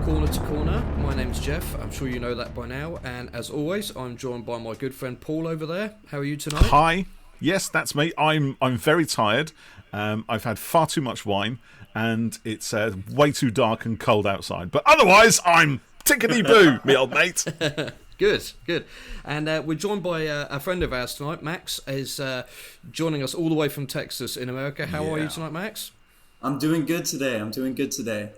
Corner to Corner. My name's Geoff. I'm sure you know that by now. And as always, I'm joined by my good friend Paul over there. How are you tonight? Hi. Yes, that's me. I'm very tired. I've had far too much wine, and it's way too dark and cold outside. But otherwise, I'm tickety-boo, me old mate. Good. And we're joined by a friend of ours tonight. Max is joining us all the way from Texas in America. How are you tonight, Max? I'm doing good today.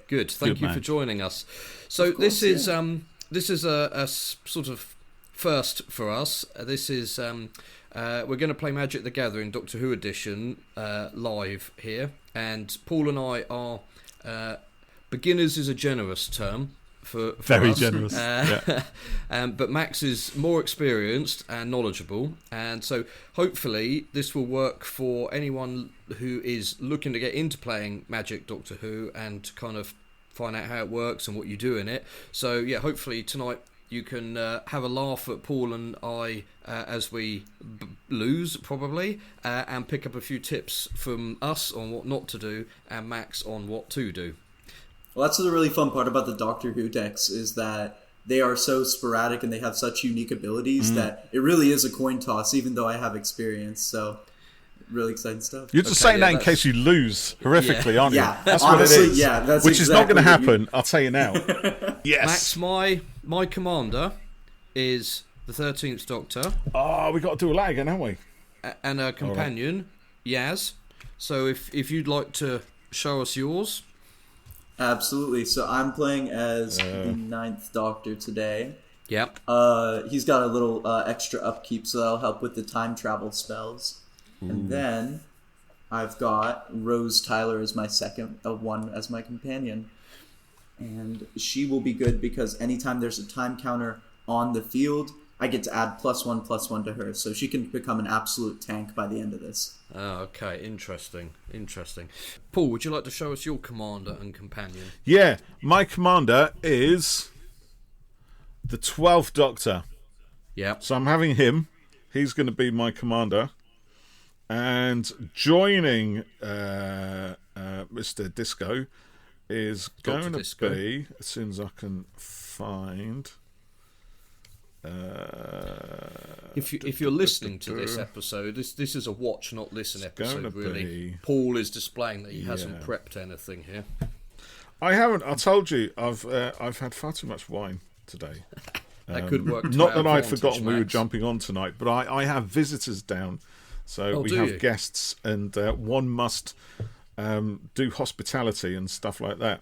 Good. Thank you for joining us. So this is a sort of first for us. This is we're going to play Magic the Gathering Doctor Who edition live here, and Paul and I are beginners is a generous term. For very us. Generous. But Max is more experienced and knowledgeable, and so hopefully this will work for anyone who is looking to get into playing Magic Doctor Who and kind of find out how it works and what you do in it. So yeah, hopefully tonight you can have a laugh at Paul and I as we lose probably, and pick up a few tips from us on what not to do and Max on what to do. Well, that's the really fun part about the Doctor Who decks, is that they are so sporadic and they have such unique abilities that it really is a coin toss, even though I have experience. So, really exciting stuff. You're just saying that in case you lose horrifically, aren't you? Yeah, that's honestly, what it is. Yeah, that's which exactly is not going to happen. I'll tell you now. Yes, Max, my commander is the 13th Doctor. Oh, we got to do all that again, haven't we? And a companion, Yaz. So if you'd like to show us yours. Absolutely. So I'm playing as the 9th Doctor today. Yep. He's got a little extra upkeep, so that'll help with the time travel spells. Ooh. And then I've got Rose Tyler as my second one as my companion. And she will be good because anytime there's a time counter on the field, I get to add +1/+1 to her, so she can become an absolute tank by the end of this. Oh, okay. Interesting. Paul, would you like to show us your commander and companion? Yeah, my commander is the 12th Doctor. Yeah. So I'm having him. He's going to be my commander. And joining Mr. Disco is going to be, as soon as I can find... if you're listening to this episode, this is a watch not listen episode really. Paul is displaying that he hasn't prepped anything here. I haven't. I told you I've had far too much wine today. That could work. Not that I'd forgotten we were jumping on tonight, but I have visitors down, so we have guests, and one must do hospitality and stuff like that.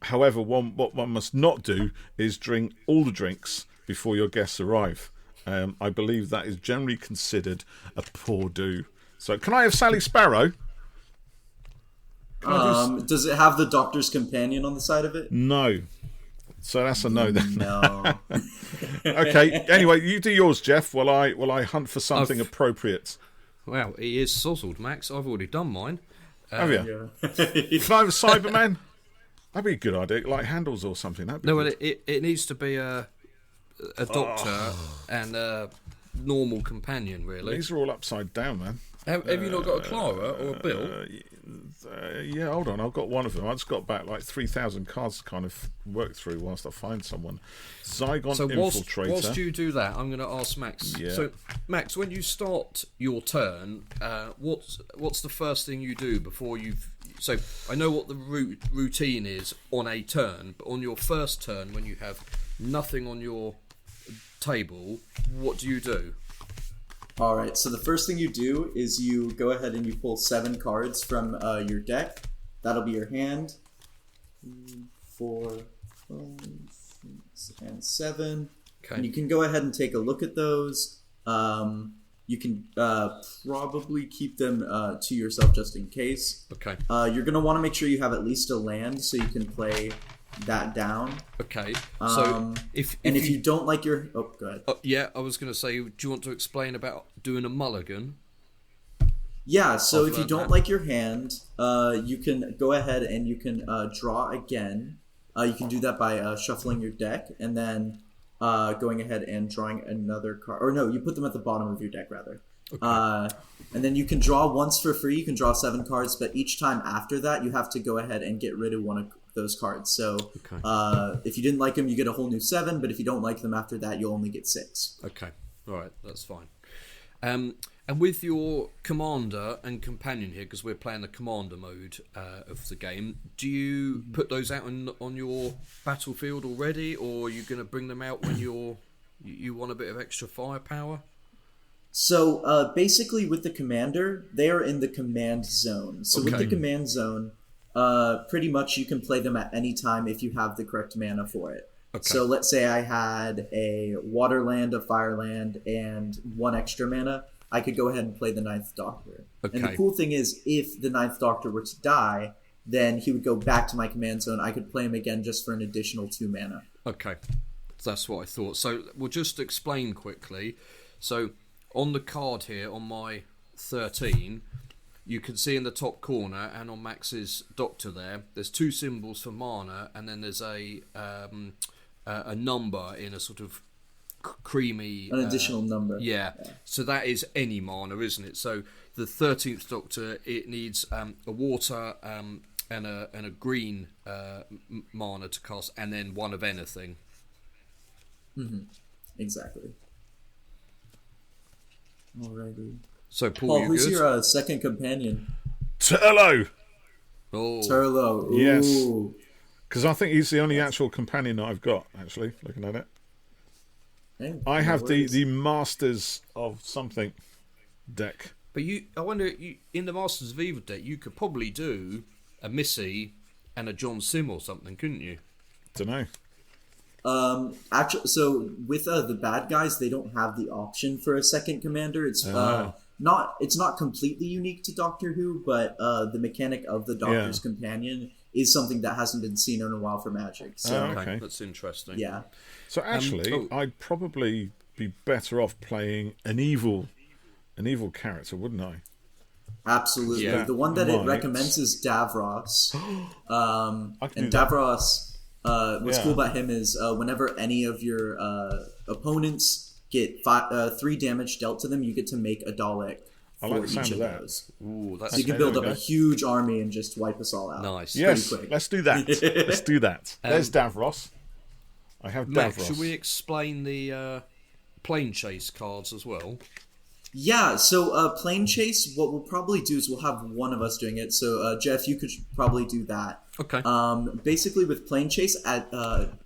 However, what one must not do is drink all the drinks before your guests arrive. I believe that is generally considered a poor do. So, can I have Sally Sparrow? Does it have the Doctor's companion on the side of it? No. So that's a no then. No. Okay. Anyway, you do yours, Geoff, while I hunt for something appropriate. Well, he is sozzled, Max. I've already done mine. Have you? Can I have a Cyberman? That'd be a good idea, like handles or something. That'd be good. Well, it needs to be a doctor and a normal companion, really. These are all upside down, man. Have you not got a Clara or a Bill? Yeah, hold on. I've got one of them. I've just got back like 3,000 cards to kind of work through whilst I find someone. Zygon Infiltrator. Whilst you do that, I'm going to ask Max. Yeah. So, Max, when you start your turn, what's the first thing you do before you've... So, I know what the routine is on a turn, but on your first turn, when you have nothing on your table, what do you do? Alright, so the first thing you do is you go ahead and you pull 7 cards from your deck. That'll be your hand. 4, 5, 6, and 7. Okay. And you can go ahead and take a look at those. You can probably keep them to yourself just in case. Okay. You're going to want to make sure you have at least a land so you can play that down. Okay. So if you don't like your... Oh, go ahead. Yeah, I was going to say, do you want to explain about doing a mulligan? Yeah, so if you don't like your hand, you can go ahead and you can draw again. You can do that by shuffling your deck and then going ahead and drawing another card. Or no, you put them at the bottom of your deck, rather. Okay. And then you can draw once for free. You can draw 7 cards, but each time after that, you have to go ahead and get rid of one those cards. So if you didn't like them, you get a whole new 7. But if you don't like them after that, you only get 6. Okay, all right, that's fine. And with your commander and companion here, because we're playing the commander mode of the game, do you put those out on your battlefield already, or are you going to bring them out when you want a bit of extra firepower? So basically with the commander, they are in the command zone. So with the command zone, pretty much you can play them at any time if you have the correct mana for it. Okay. So let's say I had a water land, a fire land, and 1 extra mana. I could go ahead and play the Ninth Doctor. Okay. And the cool thing is, if the Ninth Doctor were to die, then he would go back to my command zone. I could play him again just for an additional 2 mana. Okay, that's what I thought. So we'll just explain quickly. So on the card here, on my 13, you can see in the top corner, and on Max's Doctor there's 2 symbols for mana, and then there's a number in a sort of creamy... An additional number. Yeah, so that is any mana, isn't it? So the 13th Doctor, it needs a water and a green mana to cast, and then 1 of anything. Mm-hmm. Exactly. Alrighty. So Paul, who's good? your second companion? Turlo! Oh. Turlo. Ooh. Yes. Because I think he's the only actual companion that I've got, actually, looking at it. I have the Masters of something deck. But I wonder, in the Masters of Evil deck, you could probably do a Missy and a John Sim or something, couldn't you? Don't know. Actually, so with the bad guys, they don't have the option for a second commander. It's not completely unique to Doctor Who, but the mechanic of the Doctor's companion is something that hasn't been seen in a while for Magic. So okay, that's interesting. Yeah. So actually, I'd probably be better off playing an evil character, wouldn't I? Absolutely. Yeah. The one that it recommends is Davros. And Davros, what's cool about him is whenever any of your opponents get 3 damage dealt to them, you get to make a Dalek for each of those. Ooh, that's so you can build up a huge army and just wipe us all out. Nice. Yes, let's do that. Let's do that. There's Davros. I have Mac, Davros. should we explain the plane chase cards as well? Yeah, so plane chase, what we'll probably do is we'll have one of us doing it. So Geoff, you could probably do that. Okay. Basically with plane chase, at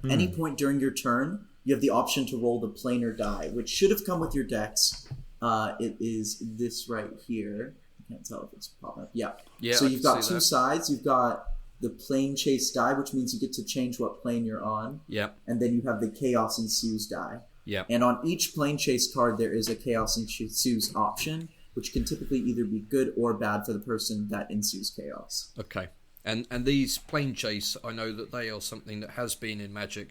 any point during your turn, you have the option to roll the planar die, which should have come with your decks. It is this right here. I can't tell if it's popping up. Yeah. So you've got 2 sides. You've got the plane chase die, which means you get to change what plane you're on. Yep. And then you have the chaos ensues die. Yep. And on each plane chase card, there is a chaos ensues option, which can typically either be good or bad for the person that ensues chaos. Okay. And these plane chase, I know that they are something that has been in Magic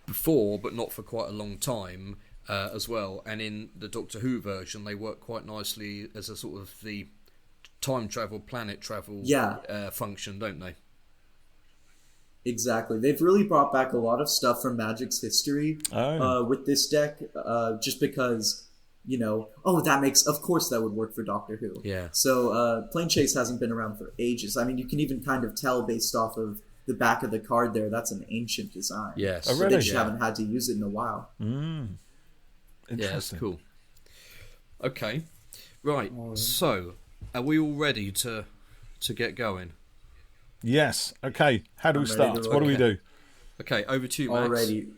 before, but not for quite a long time. As well, and in the Doctor Who version, they work quite nicely as a sort of the time travel, planet travel function, don't they? Exactly. They've really brought back a lot of stuff from Magic's history with this deck, just because, that makes, of course that would work for Doctor Who. Yeah. So plane chase hasn't been around for ages. I mean, you can even kind of tell based off of the back of the card there, that's an ancient design. Yes. Oh, really? They just haven't had to use it in a while. Yeah, that's cool. Okay, right. So, are we all ready to get going? Yes. Okay. How do we start? What do we do? Okay, over to you, Max. Alrighty.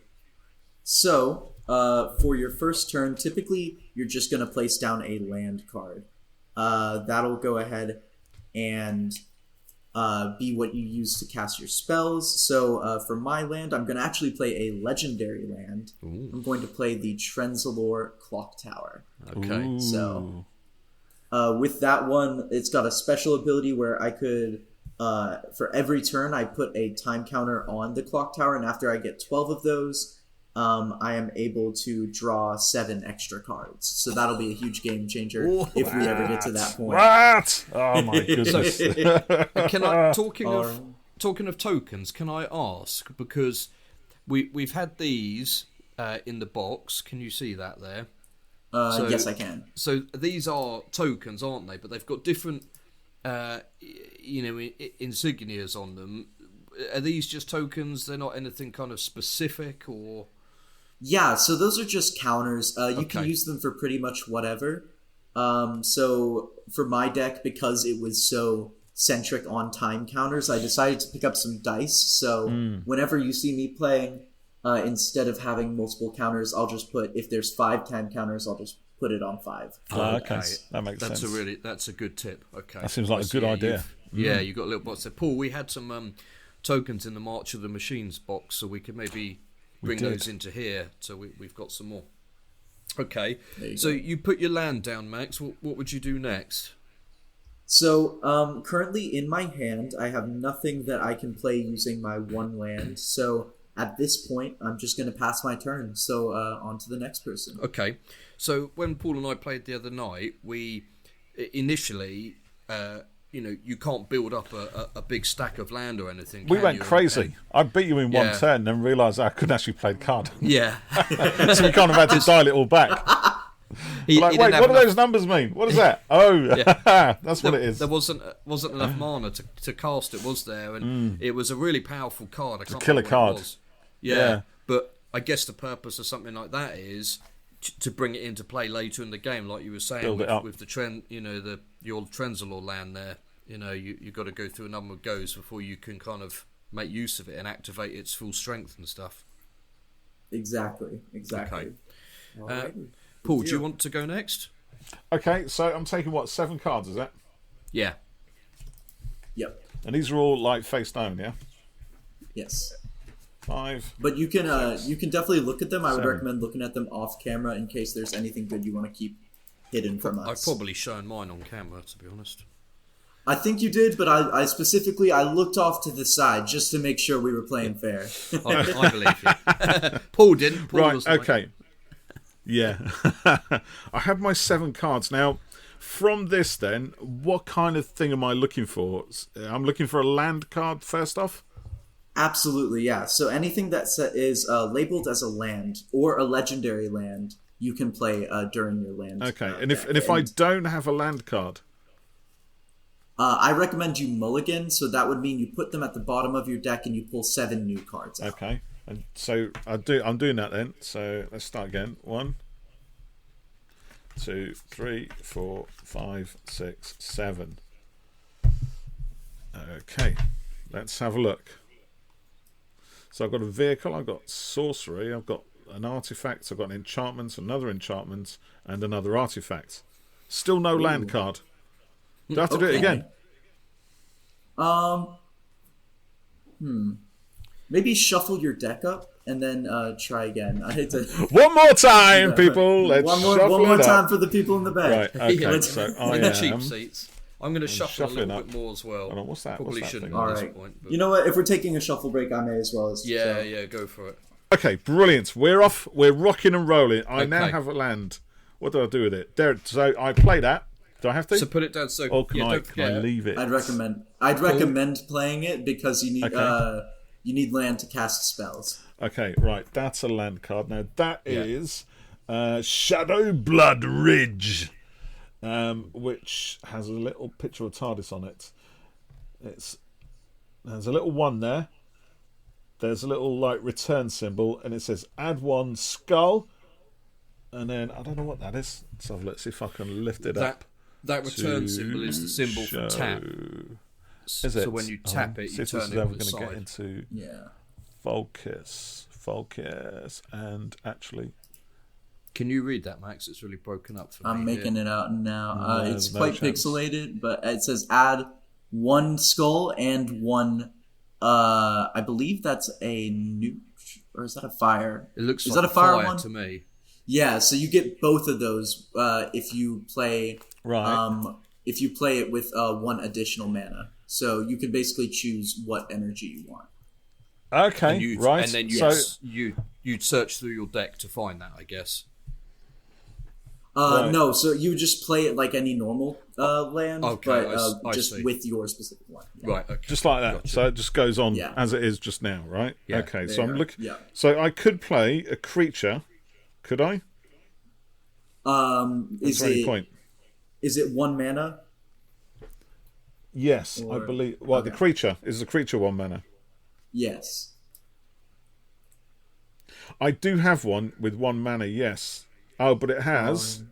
So, for your first turn, typically you're just going to place down a land card. That'll go ahead and be what you use to cast your spells. So for my land, I'm going to actually play a legendary land. Ooh. I'm going to play the Trenzalore Clock Tower. Okay. Ooh. So with that one, it's got a special ability where I could, for every turn, I put a time counter on the Clock Tower, and after I get 12 of those, I am able to draw 7 extra cards. So that'll be a huge game changer if we ever get to that point. What? Oh my goodness! Can I talking of tokens? Can I ask, because we've had these in the box? Can you see that there? Yes, I can. So these are tokens, aren't they? But they've got different, insignias on them. are these just tokens? They're not anything kind of specific, or? Yeah, so those are just counters. You can use them for pretty much whatever. So for my deck, because it was so centric on time counters, I decided to pick up some dice. So whenever you see me playing, instead of having multiple counters, I'll just put, if there's 5 time counters, I'll just put it on 5. Okay, that makes sense. That's a good tip. Okay, that seems like a good idea. Yeah, you got a little box there. Paul, we had some tokens in the March of the Machines box, so we could maybe bring those into here. So we've got some more. Okay, so you put your land down, Max. What would you do next? So currently in my hand, I have nothing that I can play using my 1 land. So at this point, I'm just going to pass my turn. So on to the next person. Okay, so when Paul and I played the other night, we initially... you can't build up a big stack of land or anything. We went crazy. I beat you in 1 turn, and realised I couldn't actually play the card. Yeah. So we kind of had to dial it all back. Wait, what do those numbers mean? What is that? Oh, that's what it is. There wasn't enough mana to cast it, was there? And it was a really powerful card. I can't kill a card. It was. Yeah, but I guess the purpose of something like that is to bring it into play later in the game, like you were saying, with the trend, your Trenzalore land there. You've got to go through a number of goes before you can kind of make use of it and activate its full strength and stuff. Exactly. Okay. Paul, do you want to go next? Okay, so I'm taking 7 cards, is that? Yeah. Yep. And these are all like face down, yeah? Yes. 5. But you can definitely look at them. I would 7. recommend looking at them off camera in case there's anything good you want to keep hidden from us. I've probably shown mine on camera, to be honest. I think you did, but I specifically looked off to the side just to make sure we were playing fair. I believe you. Paul didn't. Paul right, was okay. Yeah. I have my 7 cards. Now, from this then, what kind of thing am I looking for? I'm looking for a land card first off? Absolutely, yeah. So anything that is labeled as a land or a legendary land, you can play during your land. Okay, and if I don't have a land card? I recommend you mulligan, so that would mean you put them at the bottom of your deck and you pull 7 new cards out. Okay, and so I'm doing that then. So let's start again. 1, 2, 3, 4, 5, 6, 7. Okay, let's have a look. So I've got a vehicle, I've got sorcery, I've got an artifact, I've got an enchantment, another enchantment, and another artifact. Still no land card. Do I have to do it again? Maybe shuffle your deck up and then try again. I hate to. One more time, people. Let's shuffle one more it time up. for the people in the back. Right. Okay. So in the cheap seats. I'm going to shuffle a little bit more as well. Hold on, what's that? Probably what's that shouldn't thing? at this point. But... You know what? If we're taking a shuffle break, I may as well. Yeah, go for it. Okay, brilliant. We're off. We're rocking and rolling. I now have a land. What do I do with it? There. So I play that. Do I have to? So put it down. So or can I leave it? I'd recommend playing it because you need land to cast spells. Okay, right. That's a land card. Now that is Shadow Blood Ridge, which has a little picture of TARDIS on it. There's a little 1 there. There's a little return symbol, and it says add 1 skull. And then I don't know what that is. Let's see if I can lift it up. That return symbol is the symbol for tap. Is it? So when you tap it, you turn it on the side. Get into focus, and actually, can you read that, Max? It's really broken up for me. I'm making it out now. It's quite pixelated, but it says add 1 skull and 1. I believe that's a nuke, or is that a fire? It looks is like that a fire one to me. Yeah, so you get both of those if you play if you play it with 1 additional mana. So you can basically choose what energy you want. Okay, right. And then you'd search through your deck to find that, I guess. No, so you would just play it like any normal land, but I just see. With your specific one. Yeah. Right, okay. Just like that. Gotcha. So it just goes on as it is just now, right? Yeah. Okay, so I'm looking. Yeah. So I could play a creature, could I? Is it 1 mana? Yes, I believe. Well, the creature is the creature 1 mana. Yes. I do have one with 1 mana, yes. Oh, but it has...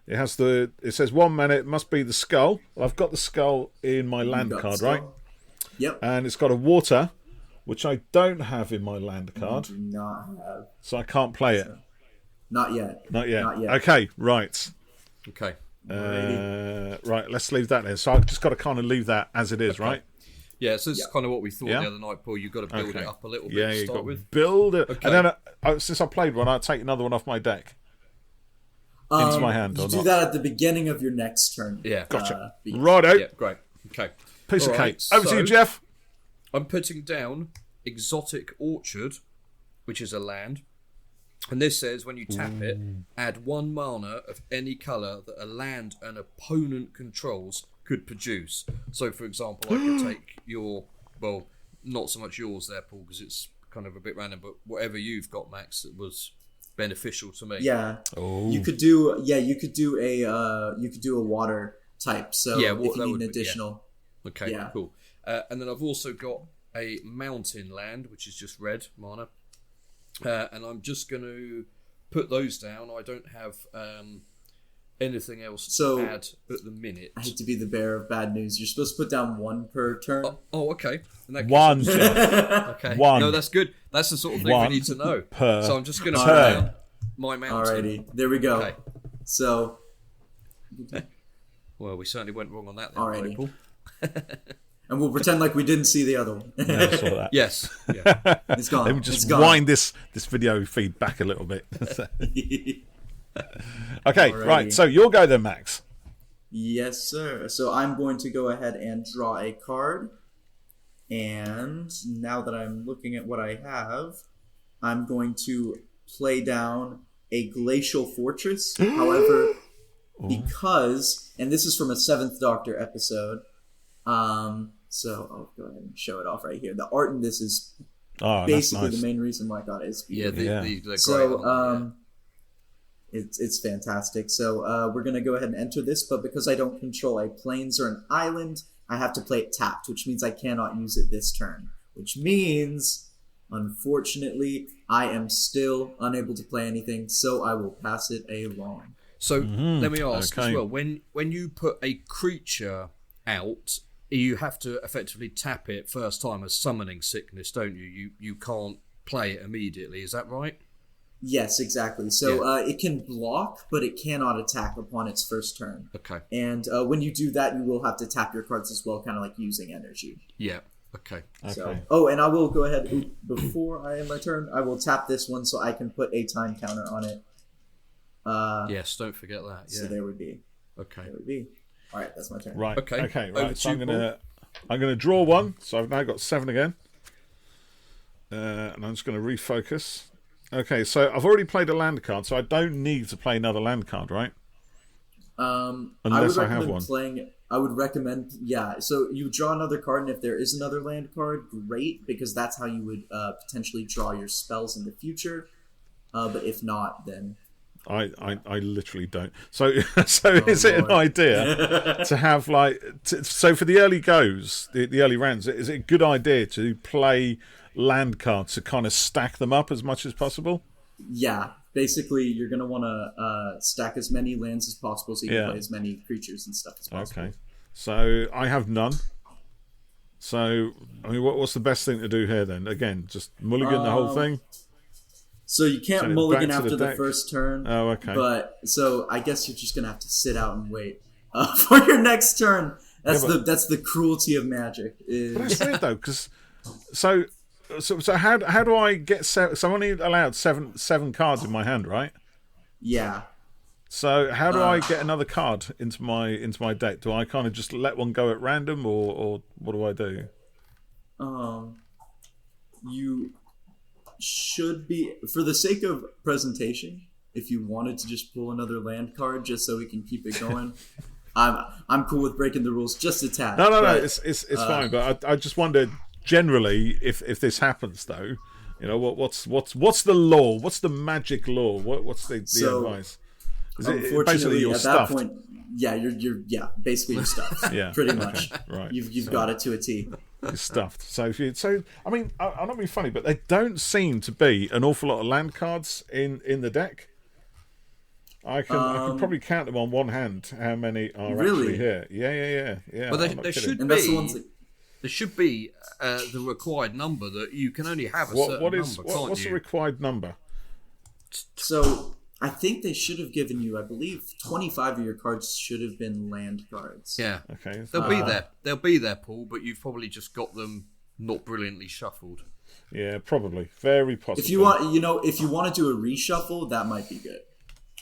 It says 1 mana, it must be the skull. Well, I've got the skull in my land card, right? Yep. And it's got a water, which I don't have in my land card. You do not have. So I can't play it. Not yet. Not yet. Okay, right. Okay. Right, let's leave that there. So I've just got to kind of leave that as it is, right? Yeah, so this is kind of what we thought the other night, Paul. You've got to build it up a little bit to start with. Build it. Okay. And then since I played one, I'll take another one off my deck. Into my hand. You do that at the beginning of your next turn. Yeah. Gotcha. Righto. Yeah, great. Okay. Piece of cake. Over to you, Geoff. I'm putting down Exotic Orchard, which is a land. And this says when you tap it, add 1 mana of any colour that a land an opponent controls could produce. So, for example, I could take your... Well, not so much yours there, Paul, because it's kind of a bit random, but whatever you've got, Max, that was beneficial to me. Yeah. Oh. You could do a water type. So if you need an additional. Yeah. Okay, cool. And then I've also got a mountain land, which is just red mana. And I'm just going to put those down. I don't have anything else to add at the minute. I hate to be the bearer of bad news. You're supposed to put down 1 per turn. Oh, okay. One, Geoff. Okay. 1. No, that's good. That's the sort of thing we need to know. So I'm just going to put turn. down my mountain. Alrighty, there we go. Okay. So. Well, we certainly went wrong on that then, Alrighty. Paul. And we'll pretend like we didn't see the other one. Yeah, I saw that. Yes. Yeah. It's gone. Let me just It's gone. wind this video feed back a little bit. Okay, right. So you'll go then, Max. Yes, sir. So I'm going to go ahead and draw a card. And now that I'm looking at what I have, I'm going to play down a Glacial Fortress. However, because, and this is from a 7th Doctor episode, so I'll go ahead and show it off right here. The art in this is basically the main reason why I got it. Is it's fantastic. So we're going to go ahead and enter this, but because I don't control a plains or an island, I have to play it tapped, which means I cannot use it this turn. Which means, unfortunately, I am still unable to play anything, so I will pass it along. So let me ask as well, when you put a creature out, you have to effectively tap it first time as Summoning Sickness, don't you? You can't play it immediately, is that right? Yes, exactly. So it can block, but it cannot attack upon its first turn. Okay. And when you do that, you will have to tap your cards as well, kind of like using energy. Yeah. Okay. So, and I will go ahead, before I end my turn, I will tap this one so I can put a time counter on it. Yes, don't forget that. Yeah. So there would be. Okay. There would be. All right, that's my turn. Right. Okay. Right. So I'm gonna draw one. So I've now got 7 again, and I'm just going to refocus. Okay. So I've already played a land card, so I don't need to play another land card, right? Unless I have one. I would recommend, so you draw another card, and if there is another land card, great, because that's how you would potentially draw your spells in the future. But if not, then... I literally don't. So is it an idea to have, like... so for the early goes, the early rounds, is it a good idea to play land cards to kind of stack them up as much as possible? Yeah. Basically, you're going to want to stack as many lands as possible so you can play as many creatures and stuff as possible. Okay. So I have none. So, I mean, what's the best thing to do here then? Again, just mulligan the whole thing? So you can't mulligan after the first turn. Oh, okay. But, so I guess you're just going to have to sit out and wait for your next turn. That's the cruelty of Magic. But that's weird, though, because... So how do I get 7? So I'm only allowed seven cards in my hand, right? Yeah. So how do I get another card into my deck? Do I kind of just let one go at random, or what do I do? You should be, for the sake of presentation, if you wanted to just pull another land card just so we can keep it going. I'm cool with breaking the rules just a tad. No, it's fine. But I just wondered. Generally, if this happens, though, you know what's the law? What's the magic law? What's the advice? Is it basically you're at stuffed? That point, you're basically you're stuffed. Yeah, pretty much. Right, You've got it to a T. is stuffed. So I mean, I'm not being funny, but there don't seem to be an awful lot of land cards in the deck. I can probably count them on one hand how many are actually here. Yeah. But there should be. There should be the required number that you can only have a certain number, can't you? What's the required number? So I think they should have given you, I believe, 25 of your cards should have been land cards. Yeah. Okay. They'll be there. They'll be there, Paul, but you've probably just got them not brilliantly shuffled. Yeah, probably. Very possible. If you want to do a reshuffle, that might be good.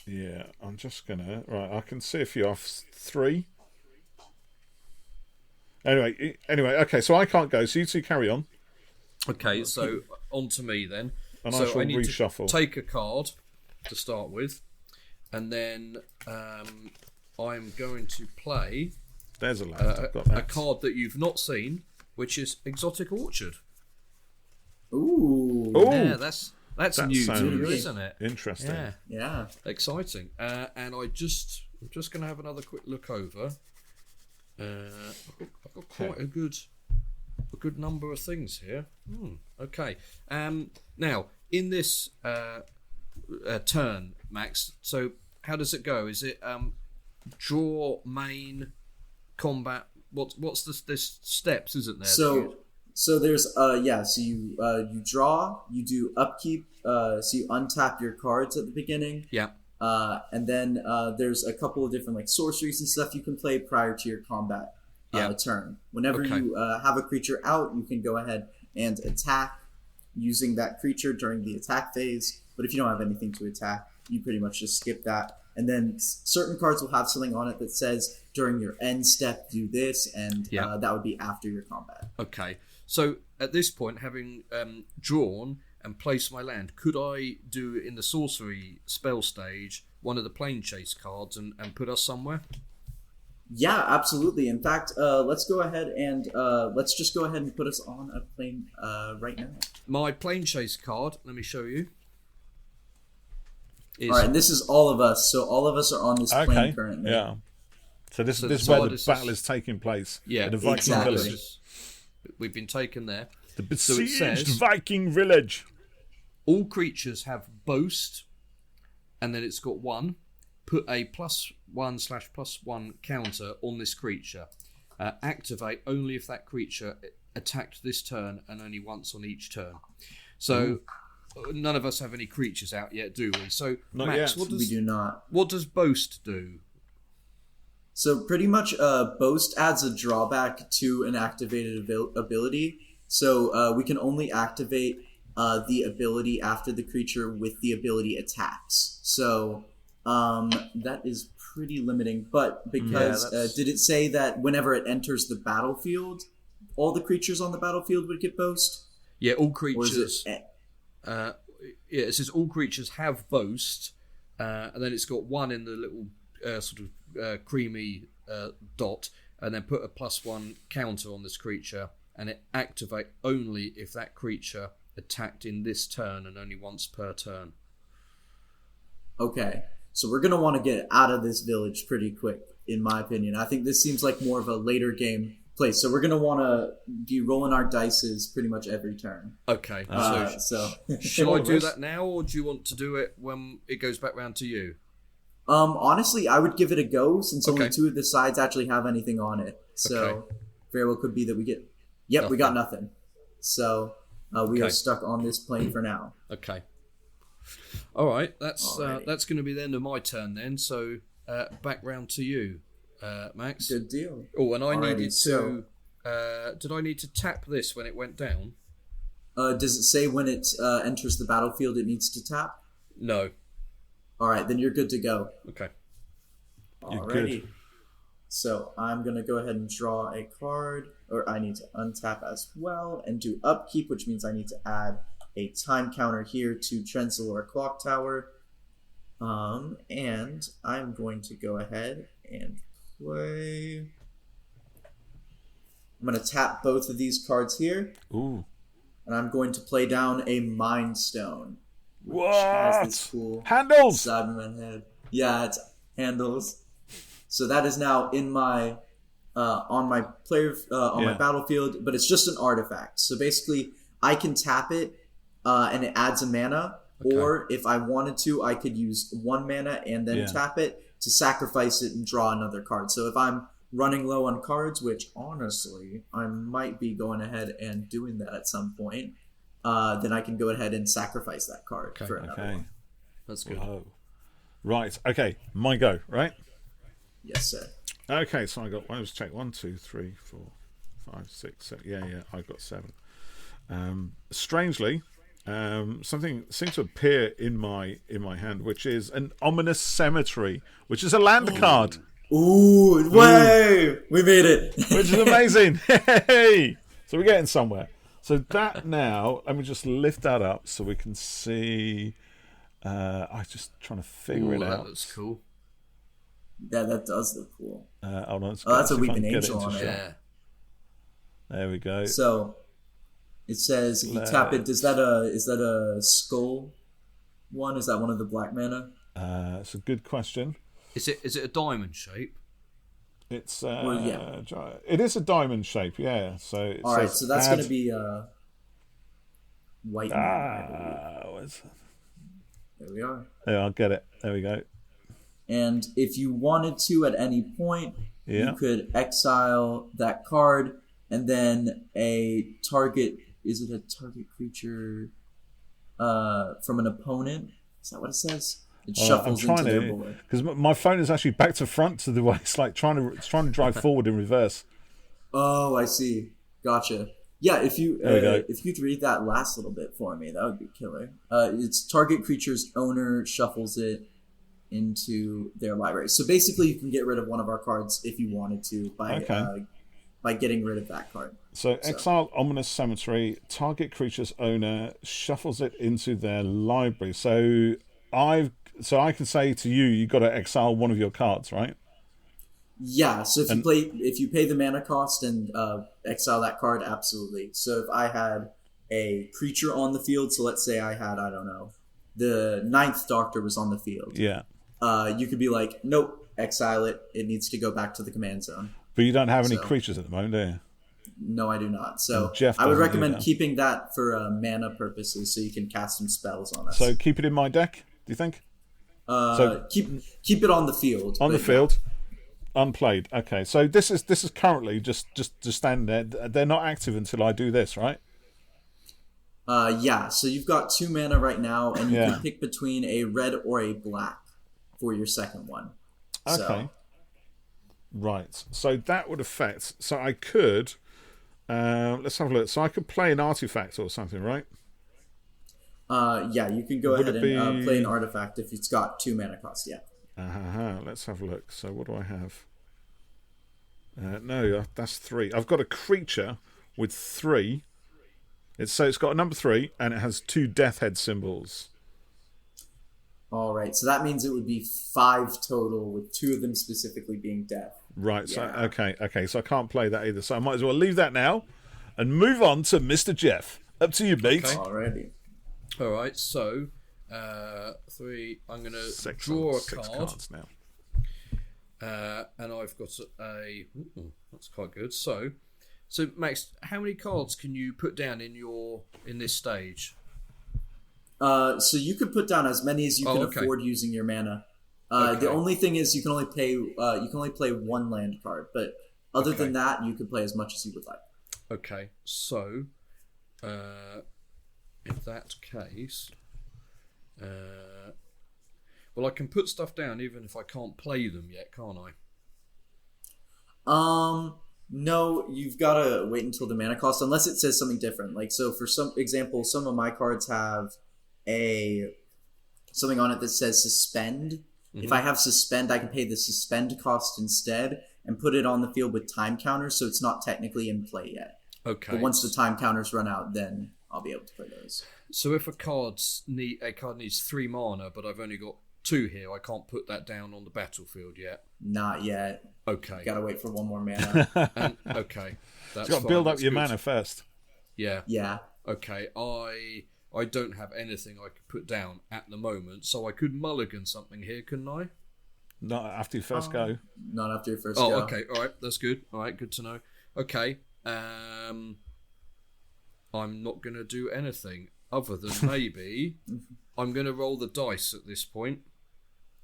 Yeah, I'm just gonna... Right, I can see if you have 3. Anyway, okay, so I can't go, so you two carry on. Okay, so on to me then. And so I need reshuffle. To take a card to start with, and then I'm going to play There's a land. I've got that. a card that you've not seen, which is Exotic Orchard. Ooh. Yeah, that's new to you, isn't it? Interesting. Yeah. Exciting. And I'm just going to have another quick look over. I've got quite a good number of things here. Okay. Now in this turn, Max. So how does it go? Is it draw, main, combat? What's this steps? Isn't there? So there's so you draw, you do upkeep, so you untap your cards at the beginning. Yeah. And then there's a couple of different like sorceries and stuff you can play prior to your combat turn. Whenever you have a creature out, you can go ahead and attack using that creature during the attack phase. But if you don't have anything to attack, you pretty much just skip that. And then certain cards will have something on it that says during your end step do this, and that would be after your combat. Okay. So at this point, having drawn and placed my land, could I do in the sorcery spell stage one of the plane chase cards and put us somewhere? Yeah, absolutely. In fact, let's go ahead and let's just go ahead and put us on a plane right now. My plane chase card, let me show you. All right, and this is all of us. So all of us are on this plane currently. Yeah. So this is where the battle is taking place. Yeah, in the Viking village. We've been taken there. The besieged Viking village. All creatures have boast, and then it's got 1. Put a +1/+1 counter on this creature. Activate only if that creature attacked this turn and only once on each turn. So none of us have any creatures out yet, do we? So not Max, yet. We do not. What does boast do? So pretty much boast adds a drawback to an activated ability. So we can only activate the ability after the creature with the ability attacks. So that is pretty limiting. But because did it say that whenever it enters the battlefield, all the creatures on the battlefield would get boast? Yeah, all creatures. It says all creatures have boast, and then it's got 1 in the little creamy dot, and then put a +1 counter on this creature, and it activate only if that creature attacked in this turn and only once per turn. Okay, so we're gonna want to get out of this village pretty quick, in my opinion. I think this seems like more of a later game place, so we're gonna want to be rolling our dices pretty much every turn. Okay, so shall I do that now, or do you want to do it when it goes back round to you? Honestly, I would give it a go since only 2 of the sides actually have anything on it. So very well could be that we get. Yep, nothing. We got nothing. So we are stuck on this plane for now. Okay. All right, that's going to be the end of my turn then. So back round to you, Max. Good deal. Oh, and I needed to. Did I need to tap this when it went down? Does it say when it enters the battlefield it needs to tap? No. All right, then you're good to go. Okay. Alrighty. So I'm going to go ahead and draw a card, or I need to untap as well and do upkeep, which means I need to add a time counter here to Trenzalore Clock Tower. And I'm going to go ahead and play... I'm going to tap both of these cards here. Ooh. And I'm going to play down a Mind Stone. What? Has this cool handles? Side of my head. Yeah, it's handles. So that is now in my on my my battlefield, but it's just an artifact. So basically, I can tap it, and it adds a mana. Okay. Or if I wanted to, I could use 1 mana and then tap it to sacrifice it and draw another card. So if I'm running low on cards, which honestly I might be going ahead and doing that at some point, then I can go ahead and sacrifice that card for another one. That's good. Whoa. Right. Okay. My go. Right. Yes, sir. Okay. So I was check 1, 2, 3, 4, 5, 6, 7. Yeah. I've got 7. Strangely, something seemed to appear in my hand, which is an ominous cemetery, which is a land card. Ooh, way! We made it. Which is amazing. Hey! So we're getting somewhere. So that now, let me just lift that up so we can see. I'm just trying to figure it out. That looks cool. Yeah, that does look cool. Hold on. That's a weeping angel on it. Yeah. There we go. So it says if you tap it, is that a skull one? Is that one of the black mana? It's a good question. Is it a diamond shape? It's it is a diamond shape, yeah. So all right, so that's going to be white. There we are. Yeah, I'll get it. There we go. And if you wanted to, at any point, you could exile that card, and then a target. Is it a target creature from an opponent? Is that what it says? It shuffles into their board. Because my phone is actually back to front to the way it's like trying to drive forward in reverse. Oh, I see. Gotcha. Yeah, if you could read that last little bit for me, that would be killer. It's target creature's owner shuffles it into their library. So basically, you can get rid of one of our cards if you wanted to by getting rid of that card. So exile ominous cemetery. Target creature's owner shuffles it into their library. So I can say to you, you've got to exile one of your cards, right? Yeah. So if you pay the mana cost and exile that card, absolutely. So if I had a creature on the field, so let's say I had, I don't know, the 9th Doctor was on the field. Yeah. You could be like, nope, exile it. It needs to go back to the command zone. But you don't have any creatures at the moment, do you? No, I do not. So I would recommend keeping that for mana purposes, so you can cast some spells on us. So keep it in my deck. Do you think? Keep it on the field. On the field, unplayed. Okay, so this is currently just standing there. They're not active until I do this, right? Yeah. So you've got 2 mana right now, and you can pick between a red or a black for your second one. Okay. So. Right. So that would affect. So I could. Let's have a look. So I could play an artifact or something, right? Yeah, you can go ahead and play an artifact if it's got 2 mana cost. Yeah. Let's have a look. So what do I have? No, that's 3. I've got a creature with 3. It's got a number 3 and it has 2 death head symbols. All right, so that means it would be 5 total, with 2 of them specifically being death. Right. Yeah. So okay. So I can't play that either. So I might as well leave that now, and move on to Mr. Geoff. Up to you, mate. Okay. Alrighty. All right. So 3. I'm going to draw a card. 6 cards now. And I've got a. That's quite good. So Max, how many cards can you put down in this stage? So you could put down as many as you can afford using your mana. The only thing is you can only play 1 land card, but other than that, you can play as much as you would like. Okay, so in that case, well, I can put stuff down even if I can't play them yet, can't I? No, you've got to wait until the mana cost, unless it says something different. Like, so for some example, some of my cards have something on it that says suspend. Mm-hmm. If I have suspend, I can pay the suspend cost instead and put it on the field with time counters, so it's not technically in play yet. Okay. But once the time counters run out, then I'll be able to play those. So if a card needs 3 mana, but I've only got 2 here, I can't put that down on the battlefield yet? Not yet. Okay. Gotta wait for 1 more mana. Okay. That's got to build up your mana first. Yeah. Yeah. Okay. I don't have anything I could put down at the moment, so I could mulligan something here, couldn't I? Not after your first go. Not after your first go. Oh, okay. All right. That's good. All right. Good to know. Okay. I'm not going to do anything other than maybe I'm going to roll the dice at this point.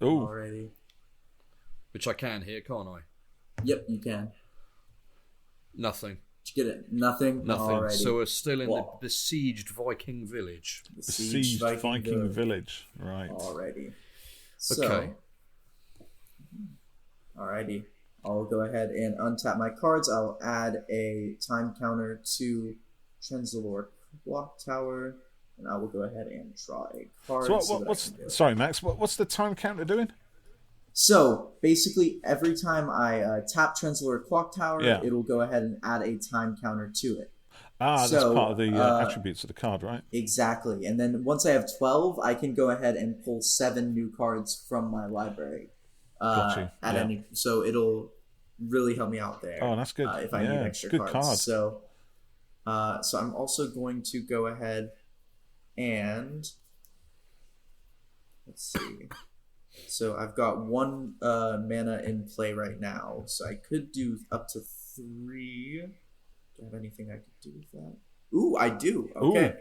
Oh. Alrighty. Which I can here, can't I? Yep, you can. Nothing. Did you get it? Nothing? Nothing. Alrighty. So we're still in the besieged Viking village. Besieged Viking village. Right. Alrighty. So, Okay. Alrighty. I'll go ahead and untap my cards. I'll add a time counter to Trenzalore Clock Tower, and I will go ahead and draw a card. So sorry, Max. What's the time counter doing? So basically, every time I tap Trenzalore Clock Tower, it'll go ahead and add a time counter to it. That's part of the attributes of the card, right? Exactly. And then once I have 12, I can go ahead and pull 7 new cards from my library. So it'll really help me out there. Oh, that's good. If I need extra good cards. Card. So I'm also going to go ahead and let's see. So I've got 1 mana in play right now. So I could do up to 3. Do I have anything I could do with that? Ooh, I do. Okay. Ooh.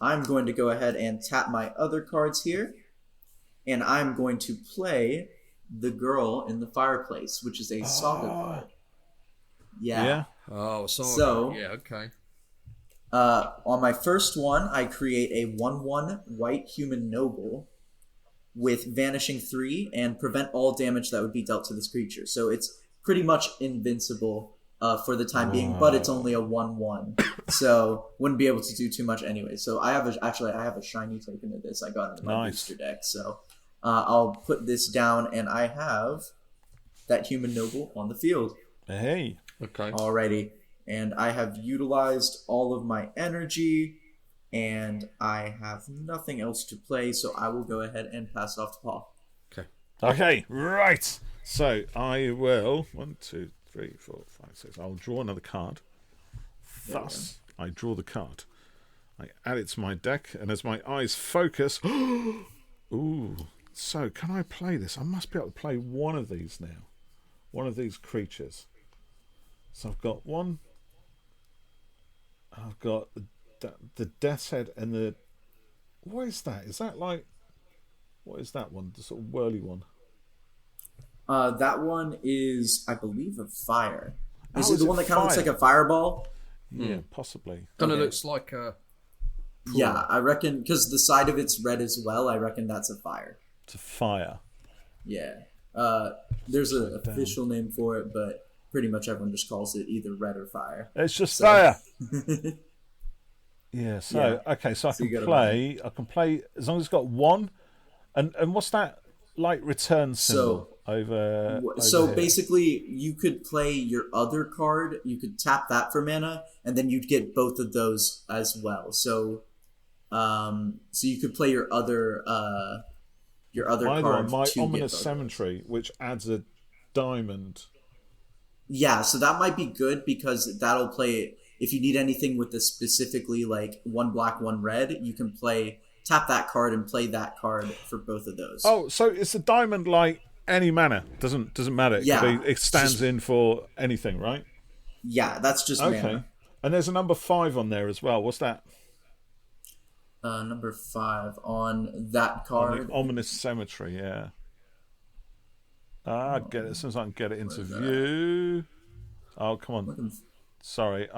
I'm going to go ahead and tap my other cards here. And I'm going to play the Girl in the Fireplace, which is a Saga card. Yeah. Oh, Saga. So, yeah, okay. On my first one, I create a 1/1 white human noble with Vanishing 3 and prevent all damage that would be dealt to this creature. So it's pretty much invincible for the time being, but it's only a 1/1. So wouldn't be able to do too much anyway. So I have a shiny token of this. I got it in my booster deck. So I'll put this down, and I have that human noble on the field. Hey. Okay. Alrighty. And I have utilized all of my energy, and I have nothing else to play, so I will go ahead and pass it off to Paul. Okay, right. So I will 1, 2, 3, 4, 5, 6. I'll draw another card. Thus, I draw the card. I add it to my deck, and as my eyes focus, ooh. So can I play this? I must be able to play one of these now. One of these creatures. So I've got one. I've got the Death's Head and the... What is that? Is that like... What is that one? The sort of whirly one? That one is, I believe, a fire. Is it the one that kind of looks like a fireball? Yeah, possibly. Kind of looks like a... Pool. Yeah, I reckon, because the side of it's red as well, I reckon that's a fire. It's a fire. Yeah. There's an official name for it, but pretty much everyone just calls it either red or fire. It's just fire. Yeah, so okay, so I can play as long as it's got one. And what's that like return symbol over so here? Basically you could play your other card, you could tap that for mana, and then you'd get both of those as well. So you could play your other card. My Ominous Cemetery, which adds a diamond. Yeah, so that might be good because that'll play if you need anything with the specifically like 1 black, 1 red, you can tap that card and play that card for both of those. Oh, so it's a diamond like any mana. Doesn't matter. It stands in for anything, right? Yeah, that's just mana. And there's a number 5 on there as well. What's that? Number 5 on that card. On the Ominous Cemetery, yeah. Get it. As soon as I can get it into view. Oh, come on. Sorry.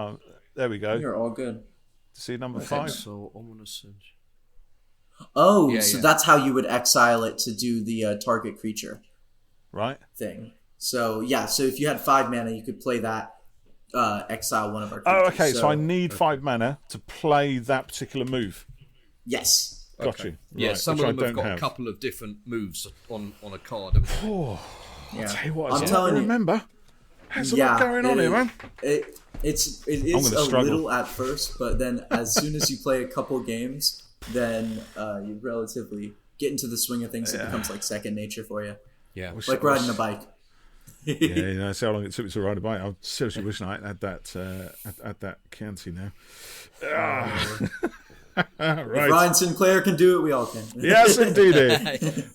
There we go. You're all good. See number 5? So Ominous Cemetery. Oh, so that's how you would exile it to do the target creature. Right. Thing. So, so if you had 5 mana, you could play that, exile one of our creatures. Oh, okay. So I need 5 mana to play that particular move. Yes. Got you. Yeah, right, some of them have got a couple of different moves on a card. I'll tell you what, I'm telling you. Remember, there's a lot going on here, man. It is a little at first, but then as soon as you play a couple games, then you relatively get into the swing of things. It becomes like second nature for you. Yeah, like riding a bike. Yeah, see how long it took me to ride a bike. I'm seriously wishing I had that Chianti now. Right. If Ryan Sinclair can do it, we all can. Yes, indeed.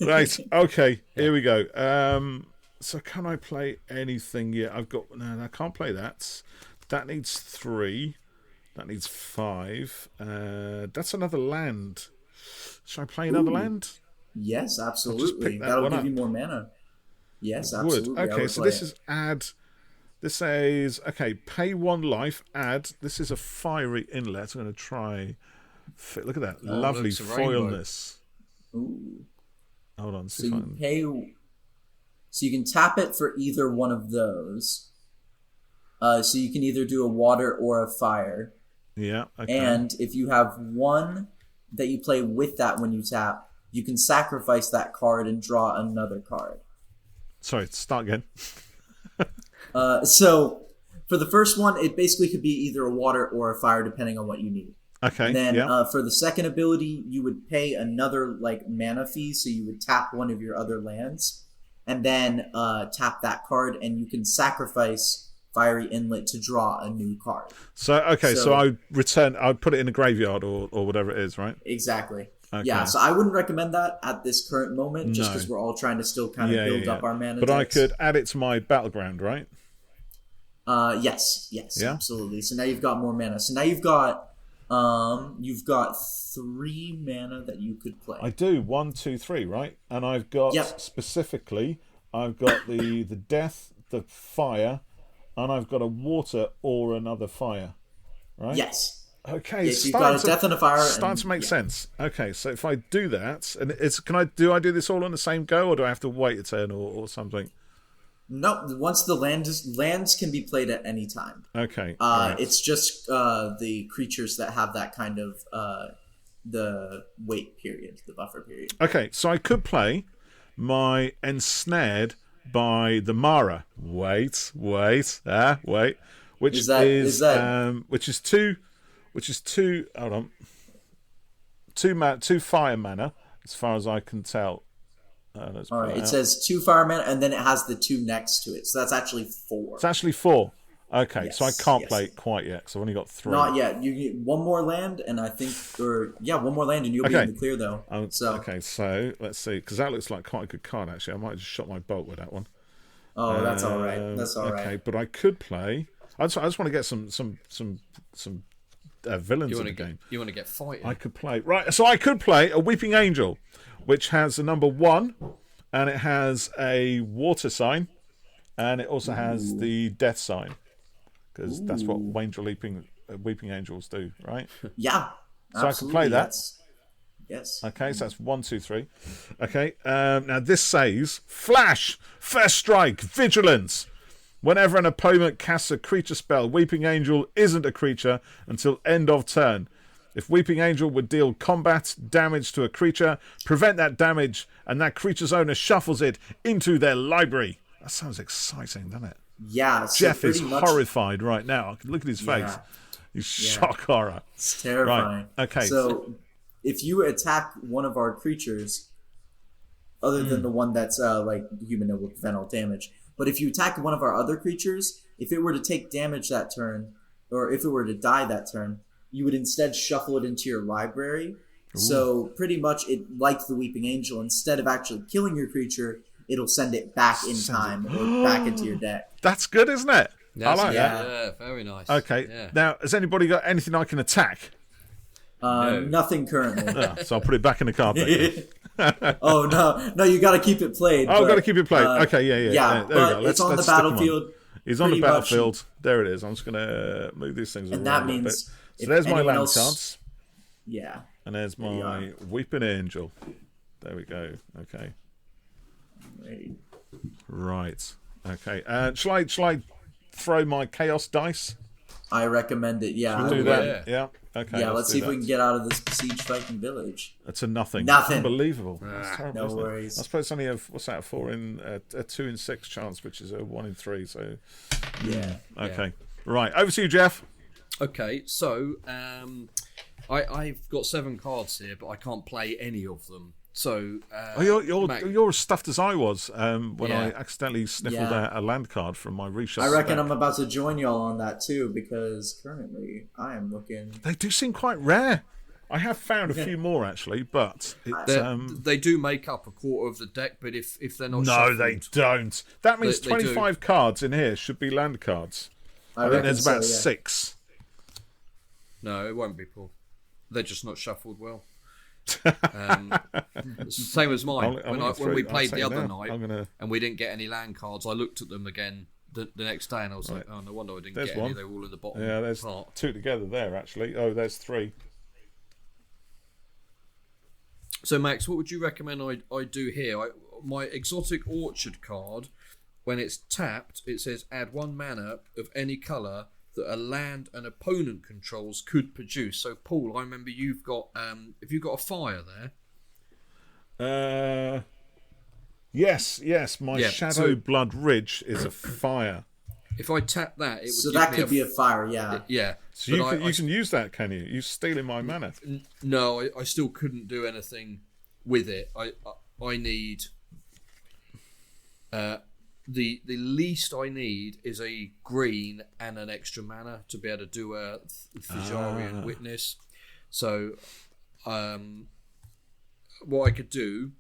Right. Okay. Here we go. So can I play anything yet? No, I can't play that. That needs 3. That needs 5. That's another land. Should I play another land? Yes, absolutely. That'll give you more mana. Yes, absolutely. Okay, so this is add. This says, okay, pay 1 life, add. This is a fiery inlet. I'm going to try. Look at that. Lovely foilness. Ooh. Hold on. So you can tap it for either one of those. So you can either do a water or a fire. Yeah, okay. And if you have one that you play with that when you tap, you can sacrifice that card and draw another card. Sorry, start again. So for the first one, it basically could be either a water or a fire, depending on what you need. Okay. And then for the second ability, you would pay another mana fee, so you would tap one of your other lands, and then tap that card, and you can sacrifice Fiery Inlet to draw a new card. So I'd put it in a graveyard or whatever it is, right? Exactly. Okay. Yeah, so I wouldn't recommend that at this current moment, just because we're all trying to still kind of build up our mana. But I could add it to my battleground, right? Yes, absolutely. So now you've got more mana. So now you've got 3 mana that you could play. I do 1, 2, 3, right? And I've got specifically, I've got the death, the fire, and I've got a water or another fire, right? Yes. Okay, yes, you've got a death and a fire. Starting to make sense. Okay, so if I do that, and do I do this all on the same go, or do I have to wait a turn or something? No, once the lands can be played at any time. Okay. Right. It's just the creatures that have that kind of the wait period, the buffer period. Okay, so I could play my Ensnared by the Mara. Wait. Which is two. Hold on. 2 fire mana, as far as I can tell. All right. It says 2 fire mana, and then it has the 2 next to it. So that's actually 4. It's actually 4. Okay, yes, so I can't play it quite yet, because I've only got 3. Not yet. You get 1 more land, and I think, one more land, and you'll be in the clear though. Okay, so let's see, because that looks like quite a good card actually. I might have just shot my bolt with that one. Oh, that's all right. That's all right. Okay, but I could play. I just want to get some villains in the game. You want to get fighting? I could play So I could play a Weeping Angel, which has a number 1, and it has a water sign, and it also has the death sign, because that's what Weeping Angels do, right? Yeah. So I can play that. Yes. Okay, so that's 1, 2, 3. Okay. Now this says Flash, First Strike, Vigilance. Whenever an opponent casts a creature spell, Weeping Angel isn't a creature until end of turn. If Weeping Angel would deal combat damage to a creature, prevent that damage, and that creature's owner shuffles it into their library. That sounds exciting, doesn't it? Yeah. So Geoff is horrified right now. Look at his face. He's shock horror. It's terrifying. Right. Okay. So if you attack one of our creatures, other than the one that's like human that will prevent all damage, but if you attack one of our other creatures, if it were to take damage that turn, or if it were to die that turn, you would instead shuffle it into your library. Ooh. So pretty much like the Weeping Angel, instead of actually killing your creature, it'll send it back in time or back into your deck. That's good, isn't it? I like that. Yeah, very nice. Okay. Yeah. Now, has anybody got anything I can attack? No. Nothing currently. So I'll put it back in the card. Oh no! You got to keep it played. Oh, got to keep it played. Okay, yeah. There we go. It's on the battlefield. He's on the battlefield. There it is. I'm just going to move these things around. And that means so there's my land cards. Yeah. And there's my Weeping Angel. There we go. Okay. Right. Okay. Shall I throw my Chaos dice? I recommend it. Yeah. Should we do that? Yeah. Okay. Yeah. Let's see if we can get out of this besiege fighting village. That's a nothing. Nothing. Unbelievable. That's terrible, no worries. I suppose it's only a 2 in 6 chance, which is a 1 in 3. So. Yeah. Okay. Yeah. Right. Over to you, Geoff. Okay. So, I've got 7 cards here, but I can't play any of them. So you're as stuffed as I was when I accidentally sniffled out a land card from my reshuffle. I reckon I'm about to join y'all on that too, because currently I am looking. They do seem quite rare. I have found a few more actually, but they do make up a quarter of the deck. But if they're not, no, they don't. That means 25 cards in here should be land cards. I think there's about 6. No, it won't be, Paul. They're just not shuffled well. Same as mine. When we played the other night and we didn't get any land cards, I looked at them again the next day and I was like, oh, no wonder I didn't get any. They were all in the bottom. Yeah, there's part. 2 together there actually. Oh, there's 3. So Max, what would you recommend I do here? My exotic orchard card, when it's tapped, it says add 1 mana of any colour that a land an opponent controls could produce. So Paul, I remember you've got have you got a fire there? Yes. My Shadow Blood Ridge is a fire. If I tap that, it would. So that could be a fire, yeah. Yeah. So you can use that, can you? You're stealing my mana. No, I still couldn't do anything with it. I need. The least I need is a green and an extra mana to be able to do a Thijarian Witness. So, what I could do.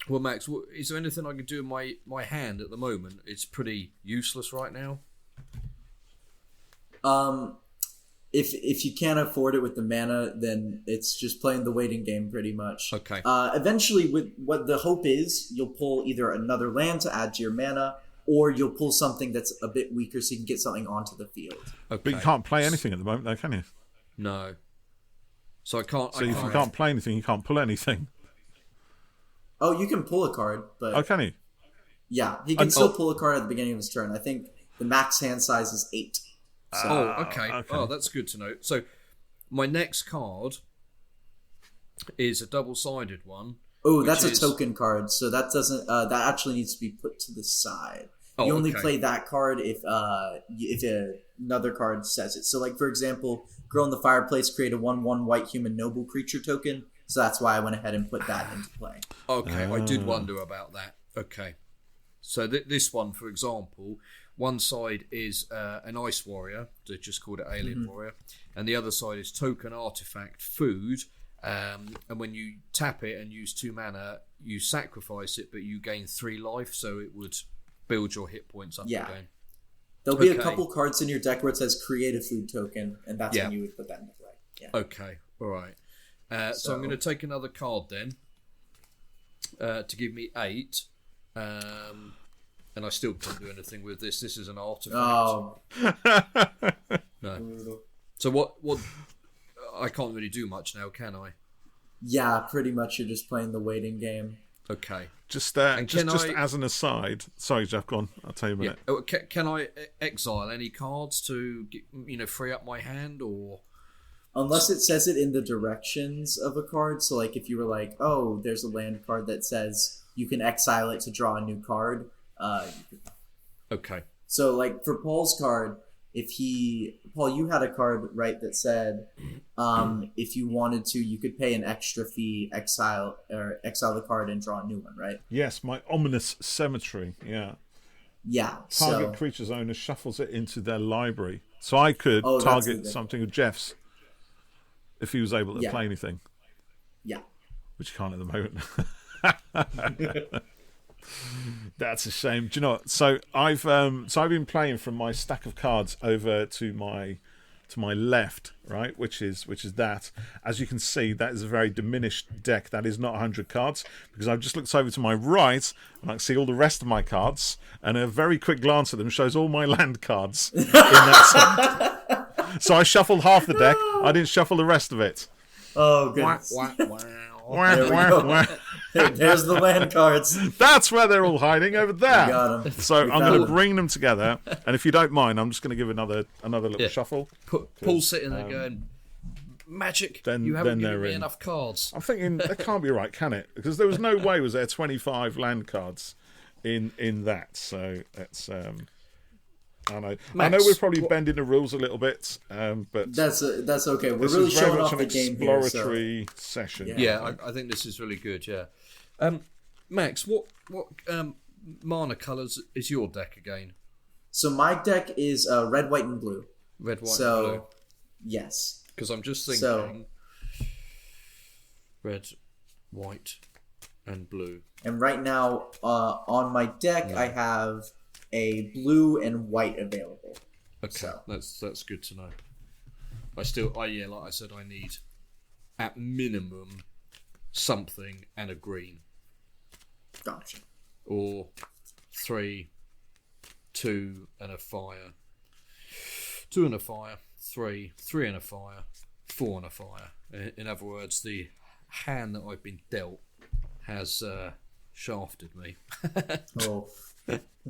Well, Max, is there anything I could do in my hand at the moment? It's pretty useless right now. If you can't afford it with the mana, then it's just playing the waiting game pretty much. Okay. Eventually, with what the hope is, you'll pull either another land to add to your mana, or you'll pull something that's a bit weaker so you can get something onto the field. Okay. But you can't play anything at the moment, though, can you? No. So I can't. So if you can't play anything, you can't pull anything. Oh, you can pull a card, but... Oh, can he? Yeah, he can still pull a card at the beginning of his turn. I think the max hand size is 8. So. Okay. Oh, that's good to know. So, my next card is a double-sided one. Oh, that's a token card, so that doesn't... that actually needs to be put to the side. You only play that card if another card says it. So, like, for example, Girl in the Fireplace create a 1/1 white human noble creature token. So that's why I went ahead and put that into play. Okay, I did wonder about that. Okay. So this one, for example, one side is an Ice Warrior, they just called it Alien Warrior, and the other side is Token Artifact Food, and when you tap it and use 2 mana, you sacrifice it, but you gain 3 life, so it would build your hit points up again. There'll be a couple cards in your deck where it says create a food token, and that's when you would put that into play. Yeah. Okay, all right. So I'm going to take another card then to give me 8. And I still can't do anything with this. This is an artifact. Oh. No. So what? I can't really do much now, can I? Yeah, pretty much. You're just playing the waiting game. Okay. Just as an aside. Sorry, Geoff, go on. I'll tell you in a minute. Can I exile any cards to free up my hand or? Unless it says it in the directions of a card. So, like, if you were like, oh, there's a land card that says you can exile it to draw a new card. Okay. So, like, for Paul's card, Paul, you had a card, right, that said if you wanted to, you could pay an extra fee, exile the card and draw a new one, right? Yes, my Ominous Cemetery, yeah. Yeah. Target creature's owner shuffles it into their library. So I could target something of Geoff's. If he was able to play anything. Yeah. Which he can't at the moment. That's a shame. Do you know what? So I've been playing from my stack of cards over to my left, right? Which is that. As you can see, that is a very diminished deck. That is not 100 cards, because I've just looked over to my right and I can see all the rest of my cards, and a very quick glance at them shows all my land cards in that set. So I shuffled half the deck. I didn't shuffle the rest of it. Oh, goodness. There's the land cards. That's where they're all hiding, over there. We got them. So I'm going to bring them together, and if you don't mind, I'm just going to give another little shuffle. Paul's sitting there going, Magic, you haven't given me enough cards. I'm thinking, that can't be right, can it? Because there was no way was there 25 land cards in that. So that's... I know. Max, I know we're probably bending the rules a little bit, but that's okay. We're really showing off the game here. Exploratory session. Yeah, I think this is really good. Yeah, Max, what mana colours is your deck again? So my deck is red, white, and blue. Red, white, and blue. Yes. Because I'm just thinking. Red, white, and blue. And right now, on my deck, I have a blue and white available. Okay, so. that's good to know. Like I said, I need at minimum something and a green. Gotcha. Or 3, 2 and a fire. 2 and a fire. 3 and a fire. 4 and a fire. In other words, the hand that I've been dealt has shafted me. Oh.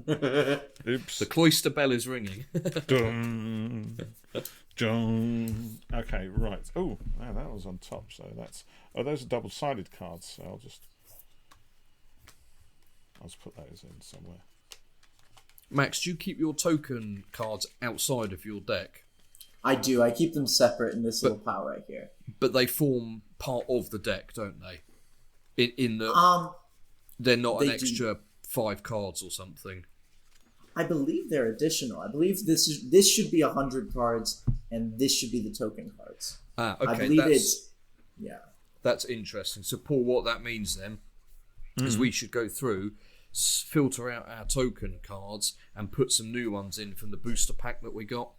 Oops. The cloister bell is ringing. Dun, dun. Okay, right. Oh, wow, that was on top. So that's... Oh, those are double-sided cards. So I'll just put those in somewhere. Max, do you keep your token cards outside of your deck? I do. I keep them separate in this little pile right here. But they form part of the deck, don't they? In the they're not an extra 5 cards or something. I believe they're additional. I believe this should be 100 cards, and this should be the token cards. Ah, okay. I believe That's interesting. So, Paul, what that means then is we should go through, filter out our token cards, and put some new ones in from the booster pack that we got.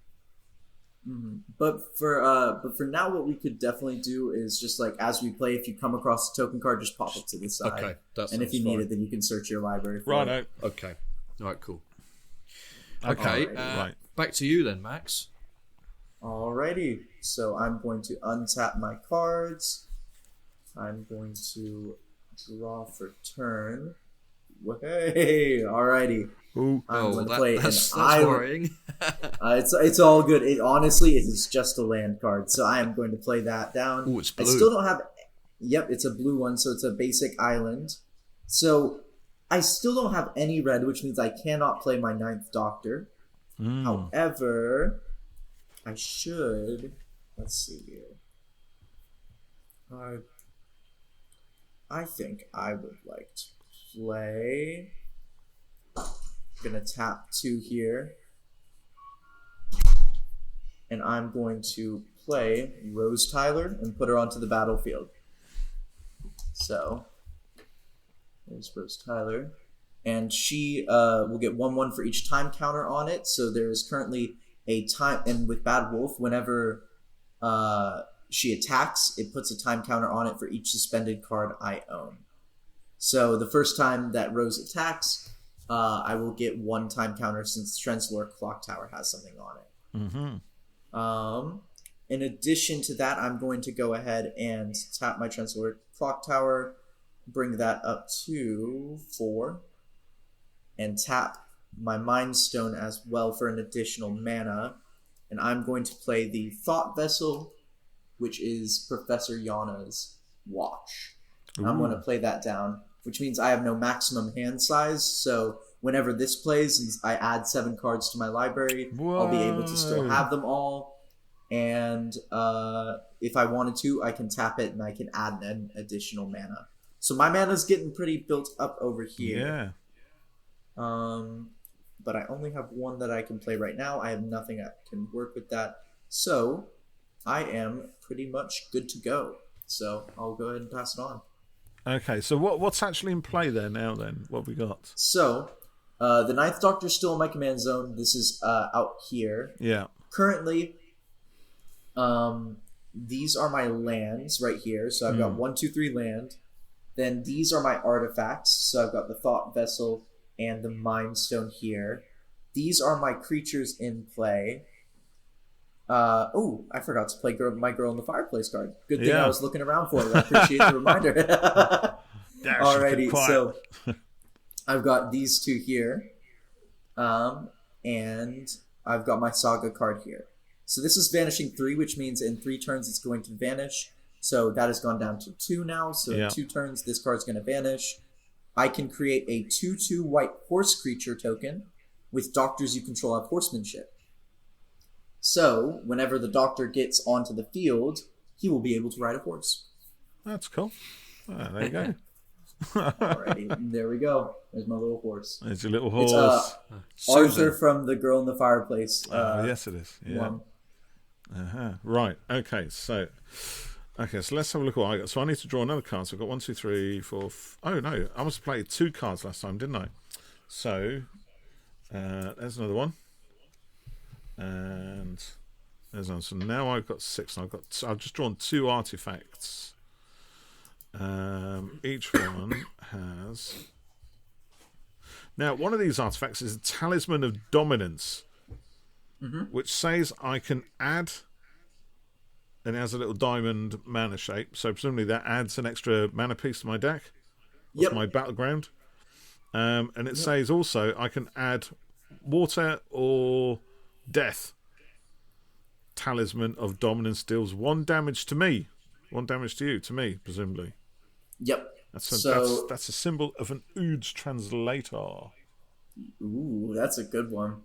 But for now, what we could definitely do is just like as we play, if you come across a token card, just pop it to the side. Okay, and if you need it, then you can search your library. Righto. Okay. All right. Cool. Okay. Right. Back to you then, Max. Alrighty. So I'm going to untap my cards. I'm going to draw for turn. Hey, alrighty. Ooh. I'm going to play that's an island. worrying. It's all good. Honestly, it is just a land card, so I am going to play that down. Oh, it's blue. I still don't have. Yep, it's a blue one, so it's a basic island. So I still don't have any red, which means I cannot play my Ninth Doctor. However, I should. Let's see here. I think I would like to play. Gonna tap 2 here. And I'm going to play Rose Tyler and put her onto the battlefield. So, there's Rose Tyler. And she will get 1/1 for each time counter on it. So there's currently a time, and with Bad Wolf, whenever she attacks, it puts a time counter on it for each suspended card I own. So the first time that Rose attacks, I will get 1 time counter since Trenzlore Clock Tower has something on it. In addition to that, I'm going to go ahead and tap my Trenzlore Clock Tower, bring that up to 4, and tap my Mind Stone as well for an additional mana. And I'm going to play the Thought Vessel, which is Professor Yana's Watch. I'm going to play that down, which means I have no maximum hand size, so whenever this plays and I add 7 cards to my library, I'll be able to still have them all. And if I wanted to, I can tap it and I can add an additional mana. So my mana's getting pretty built up over here. Yeah. But I only have 1 that I can play right now. I have nothing that can work with that. So I am pretty much good to go. So I'll go ahead and pass it on. Okay, so what's actually in play there now then? What have we got? So, the Ninth Doctor's still in my command zone. This is out here. Yeah. Currently, these are my lands right here. So I've got 1, 2, 3 land. Then these are my artifacts. So I've got the Thought Vessel and the Mind Stone here. These are my creatures in play. I forgot to play My Girl in the Fireplace card. Good thing I was looking around for it. I appreciate the reminder. Alrighty, so I've got these 2 here. And I've got my Saga card here. So this is vanishing 3, which means in 3 turns it's going to vanish. So that has gone down to 2 now. So in 2 turns, this card's going to vanish. I can create a 2/2 white horse creature token. With doctors you control have horsemanship. So, whenever the Doctor gets onto the field, he will be able to ride a horse. That's cool. There you go. Alrighty, there we go. There's my little horse. There's your little horse. It's Arthur from The Girl in the Fireplace. Yes, it is. Yeah. Right. Okay. So, Okay, so let's have a look at what I got. So I need to draw another card. So I've got 1, 2, 3, 4. Oh no, I must have played 2 cards last time, didn't I? So there's another one, and there's another. So now I've got 6. And I've just drawn 2 artifacts. Each one has. Now, one of these artifacts is a Talisman of Dominance, which says I can add, and it has a little diamond mana shape, so presumably that adds an extra mana piece to my deck. That's my battleground. And it says also I can add water or death. Talisman of Dominance deals 1 damage to me. 1 damage to you, to me, presumably. Yep. That's a symbol of an Ood's translator. Ooh, that's a good one.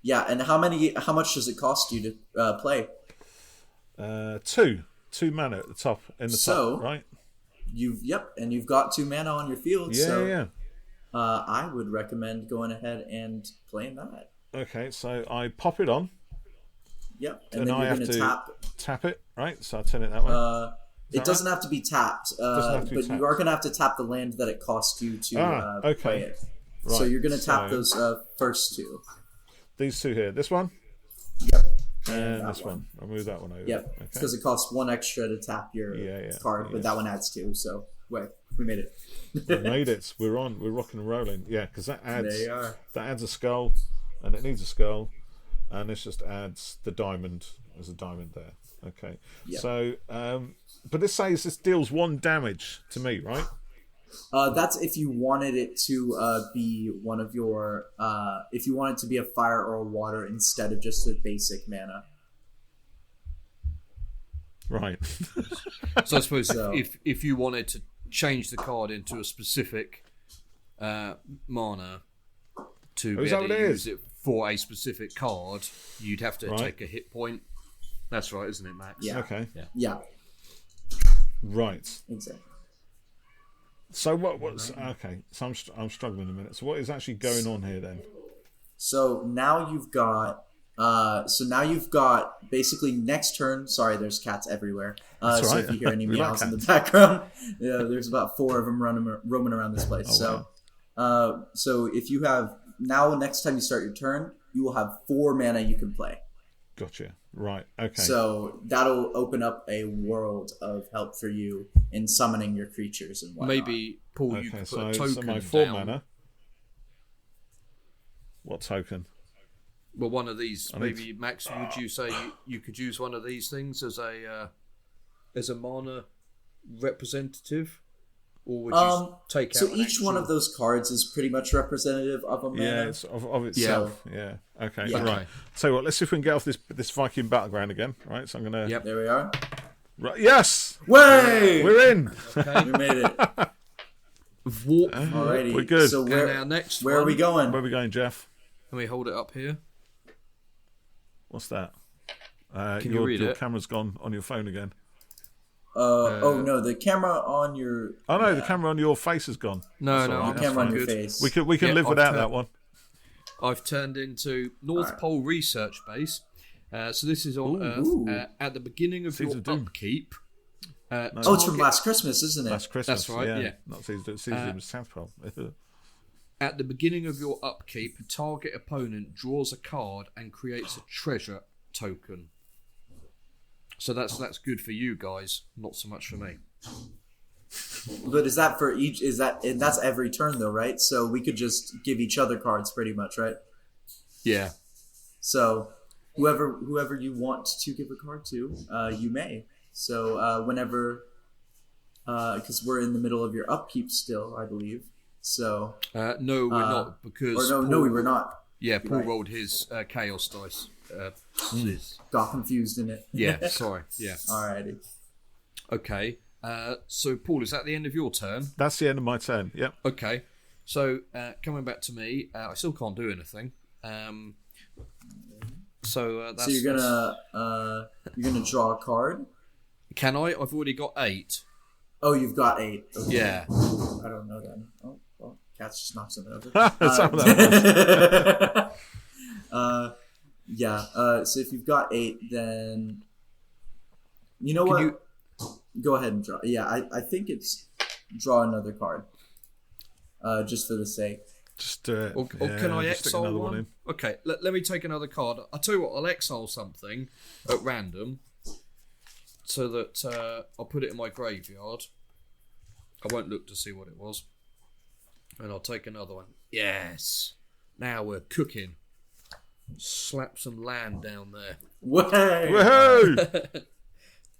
Yeah, and how much does it cost you to play? 2 mana at the top, top, right? You've got 2 mana on your field. Yeah. I would recommend going ahead and playing that. Okay, so I pop it on. Yep, and then I have to tap it, right? So I turn it that way. It doesn't have to be tapped, but you are going to have to tap the land that it costs you to play it. Right. So you're going to tap those first 2. These 2 here. This one? Yep. And this one. I'll move that one over. Yep. Because it costs 1 extra to tap your card, but that one adds 2. So, we made it. We made it. We're on. We're rocking and rolling. Yeah, because that adds a skull, and it needs a skull, and this just adds the diamond. There's a diamond there. Okay. Yep. So, but this says this deals 1 damage to me, right? That's if you wanted it to be one of your. If you want it to be a fire or a water instead of just a basic mana. Right. So I suppose if you wanted to change the card into a specific mana to be able to use it for a specific card, you'd have to take a hit point. That's right, isn't it, Max? Yeah. Okay. Yeah. Right. Exactly. So what's okay? So I'm struggling a minute. So what is actually going on here then? So now you've got. Basically next turn. Sorry, there's cats everywhere. So if you hear any meows in the background, there's about 4 of them roaming around this place. So if you have next time you start your turn, you will have 4 mana you can play. Gotcha. Right. Okay. So that'll open up a world of help for you in summoning your creatures and whatnot. Maybe Paul, you could put a token so my 4 down. mana. What token? Well, one of these. Maybe Max, would you say you could use one of these things as a mana representative, or would you take out? So each one of those cards is pretty much representative of a mana. Yeah, it's of itself. Yeah. Okay. Yeah. Right. So let's see if we can get off this Viking battleground again. Right. So I'm gonna. Yep. There we are. Right. Yes. Way. We're in. Okay. We made it. Alrighty. We're good. So where are we going? Where are we going, Geoff? Can we hold it up here? What's that? Can you read it? Your camera's gone on your phone again. No, the camera on your. Oh no, the camera on your face is gone. No, the camera on your face. We can live without that one. I've turned into North Pole Research Base. So this is on Earth at the beginning of your upkeep. It's from last Christmas, isn't it? Last Christmas, that's right. Yeah. Not season South Pole. At the beginning of your upkeep, target opponent draws a card and creates a treasure token. So that's good for you guys, not so much for me. But is that for each? That's every turn though, right? So we could just give each other cards, pretty much, right? Yeah. So whoever you want to give a card to, you may. So whenever, because we're in the middle of your upkeep still, I believe. So no, we're not because no, we were not. Yeah, Paul rolled his chaos dice. Got confused in it. Yeah, sorry. Yeah. Alrighty. Okay. So Paul, is that the end of your turn? That's the end of my turn. Yep. Okay. So coming back to me, I still can't do anything. So you're gonna draw a card. Can I? I've already got 8. Oh, you've got 8. Okay. Yeah. I don't know then. Oh, well, Cats just knocked something over. So if you've got 8, then you know what? Go ahead and draw. Yeah, I think it's draw another card. Just for the sake. Just do it. Or can I exile one? in. Okay, let me take another card. I'll tell you what, I'll exile something at random so that I'll put it in my graveyard. I won't look to see what it was. And I'll take another one. Yes. Now we're cooking. Slap some land down there. Woohoo!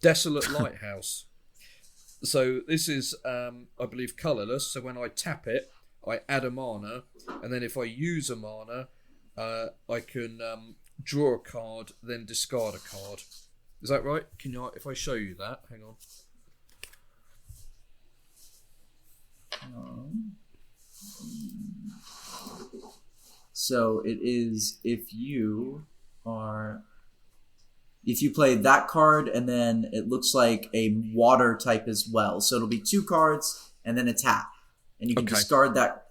Desolate Lighthouse. So this is, I believe, colourless. So when I tap it, I add a mana, and then if I use a mana, I can draw a card, then discard a card. Is that right? Can you? If I show you that, hang on. So it is if you play that card, and then it looks like a water type as well. So it'll be 2 cards and then a tap, and you can discard that.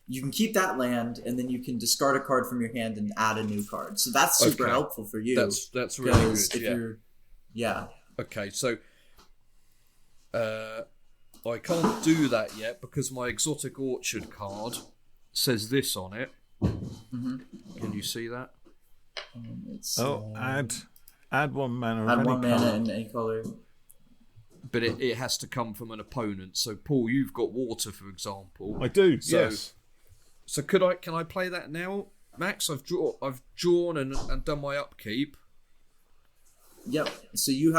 You can keep that land, and then you can discard a card from your hand and add a new card. So that's super helpful for you. That's really good. Yeah. Okay, so I can't do that yet because my Exotic Orchard card says this on it. Mm-hmm. Can you see that? Add 1 mana. Add 1 mana in any color. But it has to come from an opponent. So Paul, you've got water, for example. I do. Yes. So can I play that now, Max? I've drawn and done my upkeep. Yep. So you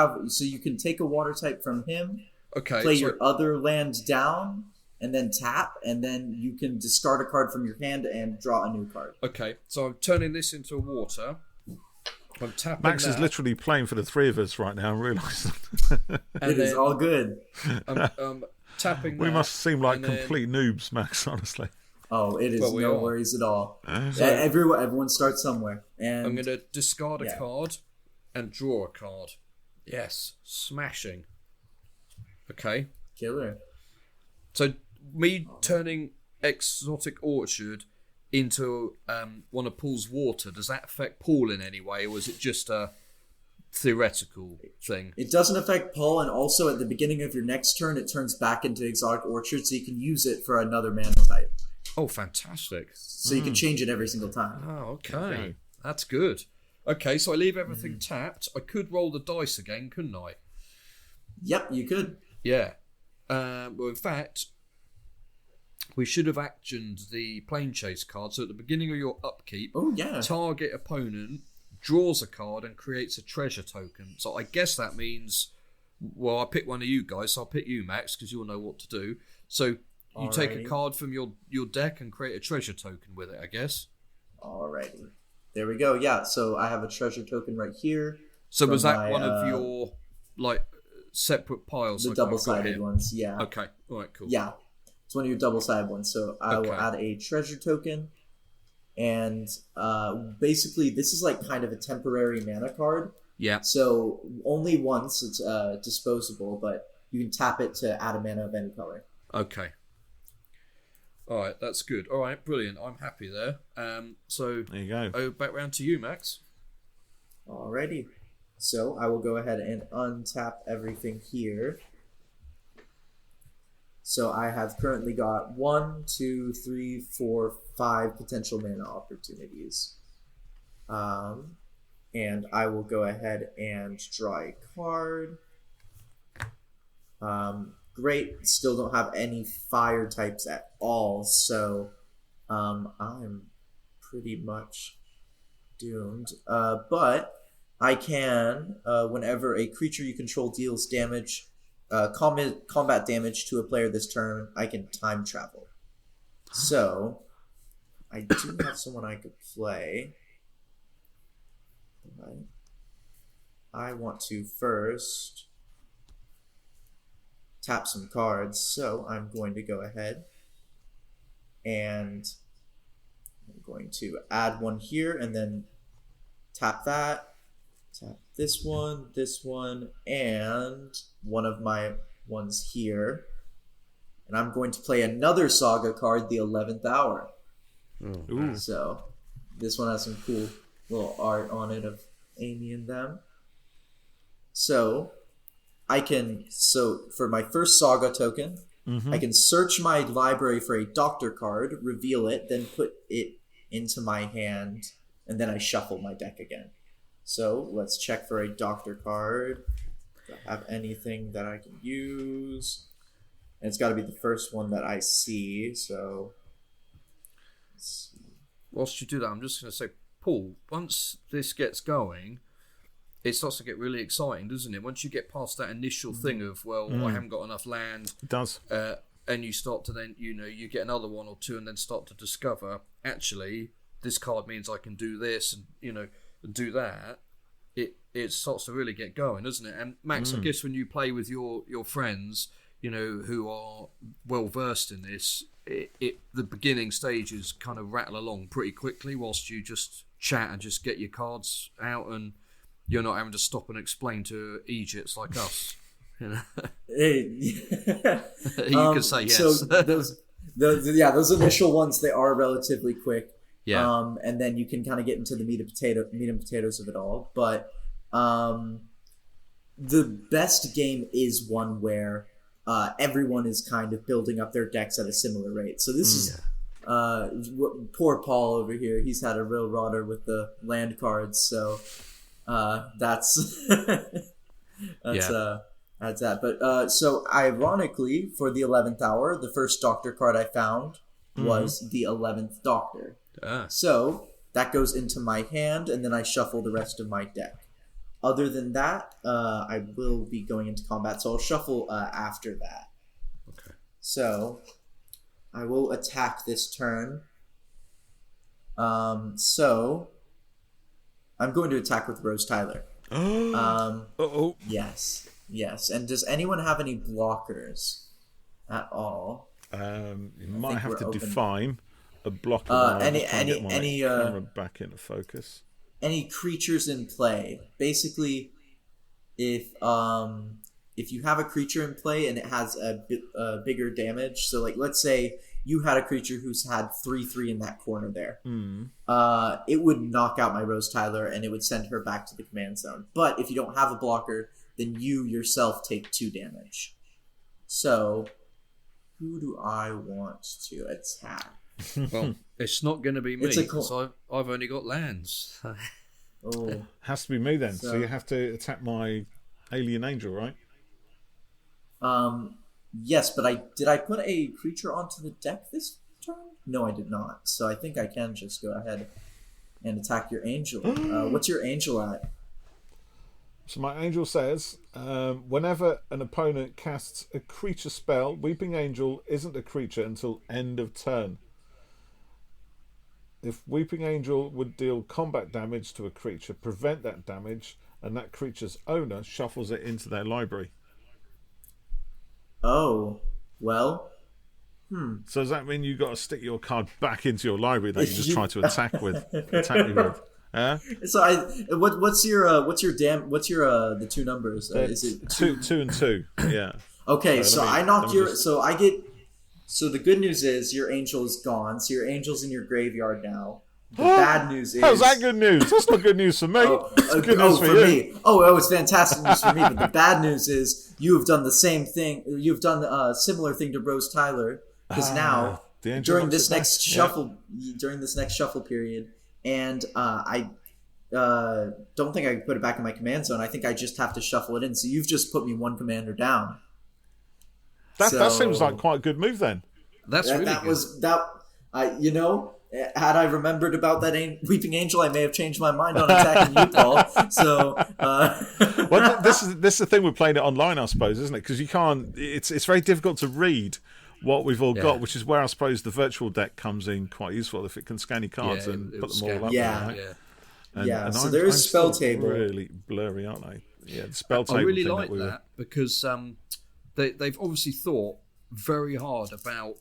can take a water type from him. Okay. Play your other land down, and then tap, and then you can discard a card from your hand and draw a new card. Okay. So I'm turning this into a water. I'm tapping. Max is literally playing for the 3 of us right now. I realise. It is all good. I'm tapping. We must seem like complete noobs, Max. Honestly. Oh, it is no worries at all. Everyone starts somewhere. And I'm going to discard a card and draw a card. Yes, smashing. Okay. Killer. So me turning Exotic Orchard into one of Paul's water, does that affect Paul in any way, or is it just a theoretical thing? It doesn't affect Paul, and also at the beginning of your next turn, it turns back into Exotic Orchard, so you can use it for another mana type. Oh, fantastic. So you can change it every single time. Oh, okay. That's good. Okay, so I leave everything tapped. I could roll the dice again, couldn't I? Yep, you could. Yeah. Well, in fact, we should have actioned the Plane Chase card. So at the beginning of your upkeep, target opponent draws a card and creates a treasure token. So I guess that means, well, I pick one of you guys, so I'll pick you, Max, because you'll know what to do. So you take a card from your deck and create a treasure token with it, I guess. Alrighty. There we go. Yeah, so I have a treasure token right here. So was that one of your, separate piles? The double-sided ones, yeah. Okay, alright, cool. Yeah, it's one of your double-sided ones. So I will add a treasure token. And basically, this is kind of a temporary mana card. Yeah. So only once it's disposable, but you can tap it to add a mana of any color. Okay. All right, that's good. All right, brilliant. I'm happy there. So there you go. Back round to you, Max. Alrighty. So I will go ahead and untap everything here. So I have currently got 1, 2, 3, 4, 5 potential mana opportunities. And I will go ahead and draw a card. Great, still don't have any fire types at all, so I'm pretty much doomed. But I can, whenever a creature you control deals damage, combat damage to a player this turn, I can time travel. So I do have someone I could play. I want to first tap some cards, so I'm going to go ahead and I'm going to add one here and then tap that, tap this one, and one of my ones here. And I'm going to play another Saga card, the 11th Hour. Ooh. So this one has some cool little art on it of Amy and them. So I can, so for my first Saga token, I can search my library for a Doctor card, reveal it, then put it into my hand, and then I shuffle my deck again. So let's check for a Doctor card. Do I have anything that I can use? And it's got to be the first one that I see, so... Let's see. Whilst you do that, I'm just going to say, Paul, once this gets going, it starts to get really exciting, doesn't it? Once you get past that initial thing of, I haven't got enough land. It does. And you start to then, you get another one or two and then start to discover, actually, this card means I can do this and, do that. It starts to really get going, doesn't it? And Max, I guess when you play with your friends, who are well versed in this, the beginning stages kind of rattle along pretty quickly whilst you just chat and just get your cards out, and you're not having to stop and explain to Egypts like us. You can say yes. So those initial ones, they are relatively quick. Yeah. And then you can kind of get into the meat and potatoes of it all. But the best game is one where everyone is kind of building up their decks at a similar rate. So this is poor Paul over here. He's had a real rotter with the land cards. So that's that's that. But so ironically, for the 11th hour, the first Doctor card I found was the 11th Doctor. So that goes into my hand, and then I shuffle the rest of my deck. Other than that, I will be going into combat, so I'll shuffle after that. Okay. So I will attack this turn. So I'm going to attack with Rose Tyler. Yes. And does anyone have any blockers at all? You might have to define a blocker. Any camera back into focus. Any creatures in play. Basically, if you have a creature in play and it has a bigger damage, so like let's say you had a creature who's had 3/3 in that corner there, it would knock out my Rose Tyler and it would send her back to the command zone. But if you don't have a blocker, then you yourself take 2 damage. So who do I want to attack? Well, it's not going to be me because I've only got lands. It has to be me then. So you have to attack my alien angel, right? Yes, but did I put a creature onto the deck this turn? No, I did not. So I think I can just go ahead and attack your angel. What's your angel at? So my angel says, whenever an opponent casts a creature spell, Weeping Angel isn't a creature until end of turn. If Weeping Angel would deal combat damage to a creature, prevent that damage, and that creature's owner shuffles it into their library. Oh, well. So does that mean you've got to stick your card back into your library that you just try to attack me with? Yeah. So what's your the 2 numbers? Is it 2 and 2? Yeah. Okay, so I knocked your. So I get. So the good news is your angel is gone. So your angel's in your graveyard now. The bad news is... How's that good news? That's not good news for me. It's good news for you. Me. It's fantastic news for me. But the bad news is you have done the same thing. You've done a similar thing to Rose Tyler. Because now, during this next shuffle period, and I don't think I can put it back in my command zone. I think I just have to shuffle it in. So you've just put me 1 commander down. That seems like quite a good move then. That's really good. Had I remembered about that Weeping Angel, I may have changed my mind on attacking you, Paul. So, well, this is the thing with playing it online, I suppose, isn't it? Because you can't. It's very difficult to read what we've all got, which is where I suppose the virtual deck comes in quite useful if it can scan your cards and put them all up. And so there is spell table. Really blurry, aren't they? Yeah, the spell table. I really like that because they've obviously thought very hard about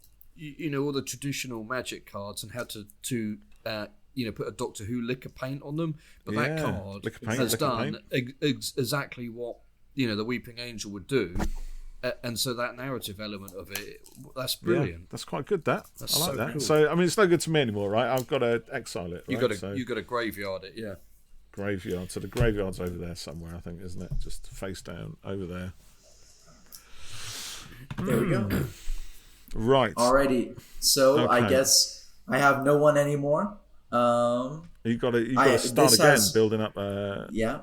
all the traditional Magic cards and how to put a Doctor Who liquor paint on them, but that card has done exactly what the Weeping Angel would do, and so that narrative element of it—that's brilliant. Yeah, that's quite good. I like that. Cool. So I mean, it's no good to me anymore, right? I've got to exile it. Right? You've got to graveyard it, Graveyard. So the graveyard's over there somewhere, I think, isn't it? Just face down over there. There we go. Right. Alrighty. So Okay. I guess I have no one anymore. You got to start again, building up. Yeah.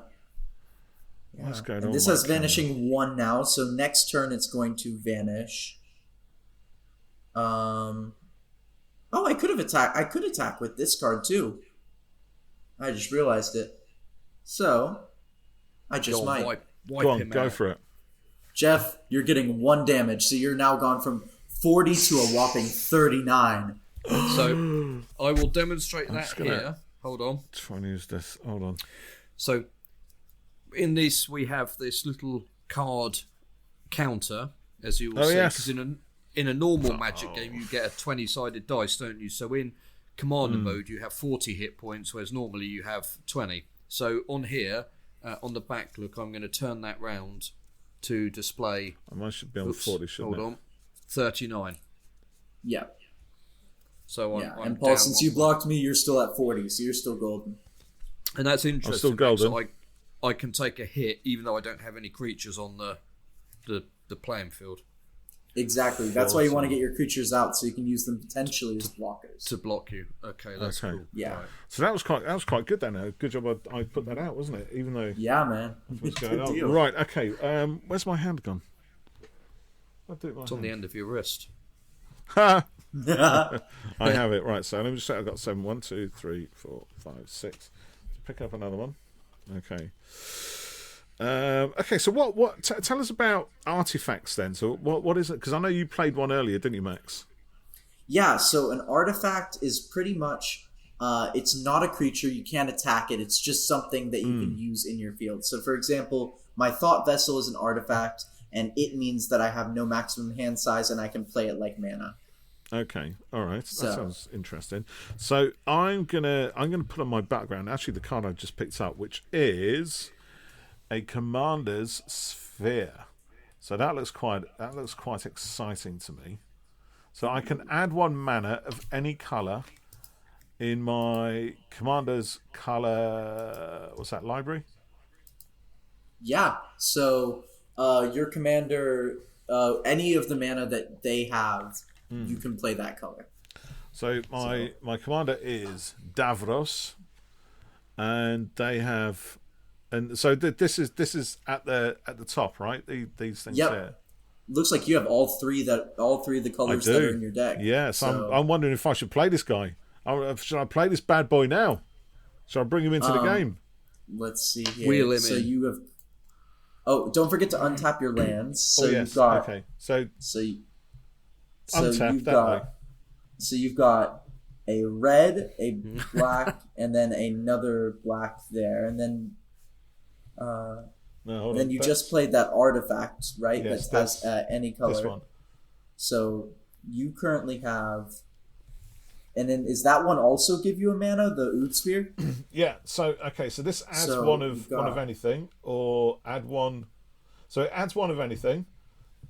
What's going and on? This has vanishing 1 now, so next turn it's going to vanish. Oh, I could attack with this card too. I just realized it. So I just might. Wipe Go on, him go out. for it. Jeff, you're getting 1 damage, so you're now gone from 40 to a whopping 39. So I will demonstrate that here. Hold on. Try and use this. Hold on. So in this we have this little card counter, as you will see, because in a normal Magic game you get a 20-sided dice, don't you? So in Commander mode you have 40 hit points, whereas normally you have 20. So on here, on the back, look, I'm going to turn that round to display. I should be on 40, shouldn't hold on, 39. Yeah. So I'm and Paul, down since you blocked me, you're still at 40, so you're still golden. And that's interesting. I'm still golden. So I can take a hit even though I don't have any creatures on the playing field. Exactly. That's why you want to get your creatures out so you can use them potentially as blockers. To block you. Okay, that's cool. Yeah. Right. So that was quite good then. Good job I put that out, wasn't it? Even though Yeah, man. what's going Good on. deal. Right, okay. Where's my hand gone? It's on the end of your wrist. Ha! I have it. Right, so let me just say I've got 7. 1, 2, 3, 4, 5, 6. Let's pick up another one. Okay. Okay, so what tell us about artifacts then. So what is it? Because I know you played one earlier, didn't you, Max? Yeah, so an artifact is pretty much it's not a creature, you can't attack it, it's just something that you can use in your field. So for example, my Thought Vessel is an artifact, and it means that I have no maximum hand size and I can play it like mana. Okay, all right, that sounds interesting. So I'm gonna put on my background actually the card I just picked up, which is a Commander's Sphere. So that looks quite exciting to me. So I can add 1 mana of any colour in my Commander's colour. What's that, library? Yeah. So your commander, any of the mana that they have, you can play that color. So my commander is Davros, and they have, and so this is at the top, right? These things there. Looks like you have all three of the colors that are in your deck. Yeah, so I'm wondering if I should play this guy. Should I play this bad boy now? Should I bring him into the game? Let's see here. Wheel him so in. you have. Oh, don't forget to untap your lands. So yes. you've got. Okay. So untap that way. So you've got a red, a black, and then another black there, and then. Then you just played that artifact, right? Yes, that has any color. This one. So you currently have. And then is that one also give you a mana, the Ood Sphere? Yeah. So okay. So this adds one of anything, or add one. So it adds one of anything,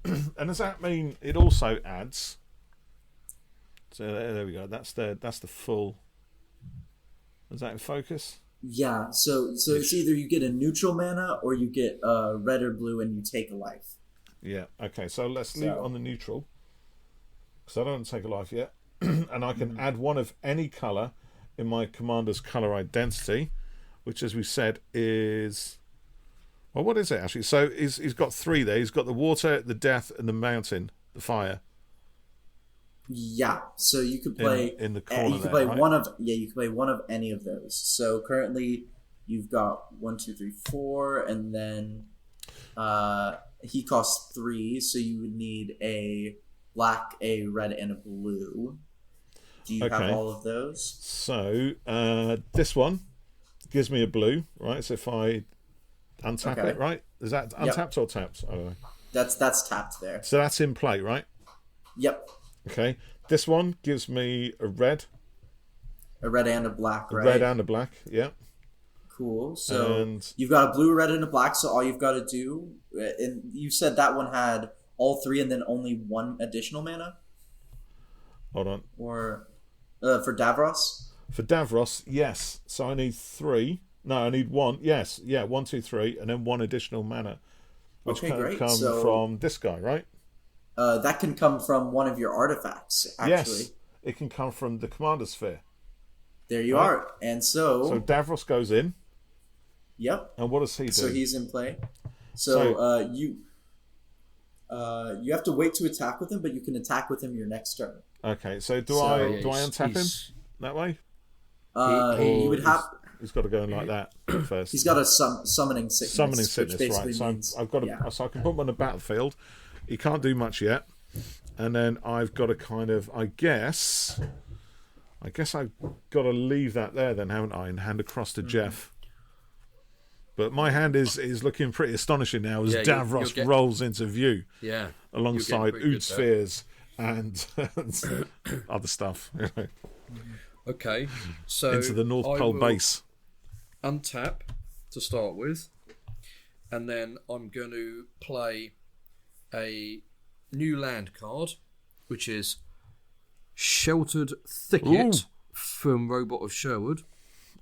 and does that mean it also adds? So there we go. That's the full. Is that in focus? Yeah. So it's either you get a neutral mana or you get red or blue and you take a life. Yeah. Okay. So let's leave it on the neutral, because I don't take a life yet. And I can add one of any colour in my commander's colour identity, which, as we said, is... Well, what is it, actually? So he's got 3 there. He's got the water, the death, and the mountain, the fire. Yeah, so you could play... In the corner you could play right? you could play one of any of those. So currently, you've got 1, 2, 3, 4, and then he costs 3, so you would need a black, a red, and a blue. Do you have all of those? So this one gives me a blue, right? So if I untap it, right? Is that untapped or tapped? I don't know. That's tapped there. So that's in play, right? Yep. Okay. This one gives me a red. A red and a black, right? A red and a black, yeah. Cool. So you've got a blue, a red, and a black, so all you've got to do... And you said that one had all 3 and then only 1 additional mana? Hold on. Or for Davros? For Davros, yes. So I need 3. No, I need 1. Yes. Yeah, 1, 2, 3, and then 1 additional mana. Which comes from this guy, right? That can come from one of your artifacts, actually. Yes, it can come from the Commander Sphere. There you are. And So Davros goes in. Yep. And what does he do? So he's in play. So you have to wait to attack with him, but you can attack with him your next turn. Okay, so do I untap him that way? You would have. He's got to go in like that first. He's got a summoning sickness. Summoning sickness, basically right? means, So I've got to. So I can put him on the battlefield. He can't do much yet, and then I've got to kind of. I guess I've got to leave that there then, haven't I? And hand across to Geoff. But my hand is looking pretty astonishing now as Davros rolls into view. Yeah. Alongside Ood Spheres and other stuff. Okay. So into the North Pole base. Untap to start with. And then I'm going to play a new land card, which is Sheltered Thicket from Robot of Sherwood.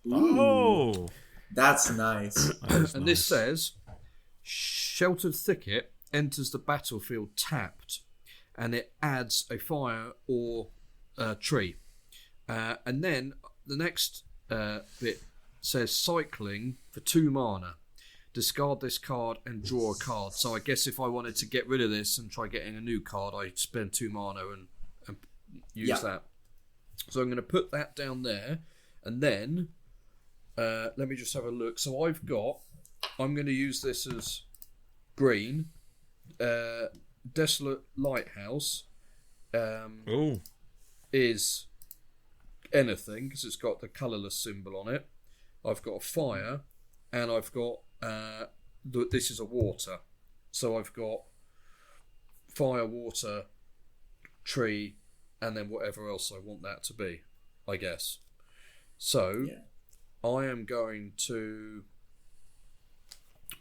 Oh! That's nice. And this says, Sheltered Thicket enters the battlefield tapped, and it adds a fire or tree. And then the next bit says cycling for 2 mana. Discard this card and draw a card. So I guess if I wanted to get rid of this and try getting a new card, I'd spend 2 mana and use that. So I'm going to put that down there, and then let me just have a look. So I'm going to use this as green. Desolate Lighthouse is anything because it's got the colourless symbol on it. I've got a fire, and I've got this is a water. So I've got fire, water, tree, and then whatever else I want that to be, I guess. So I am going to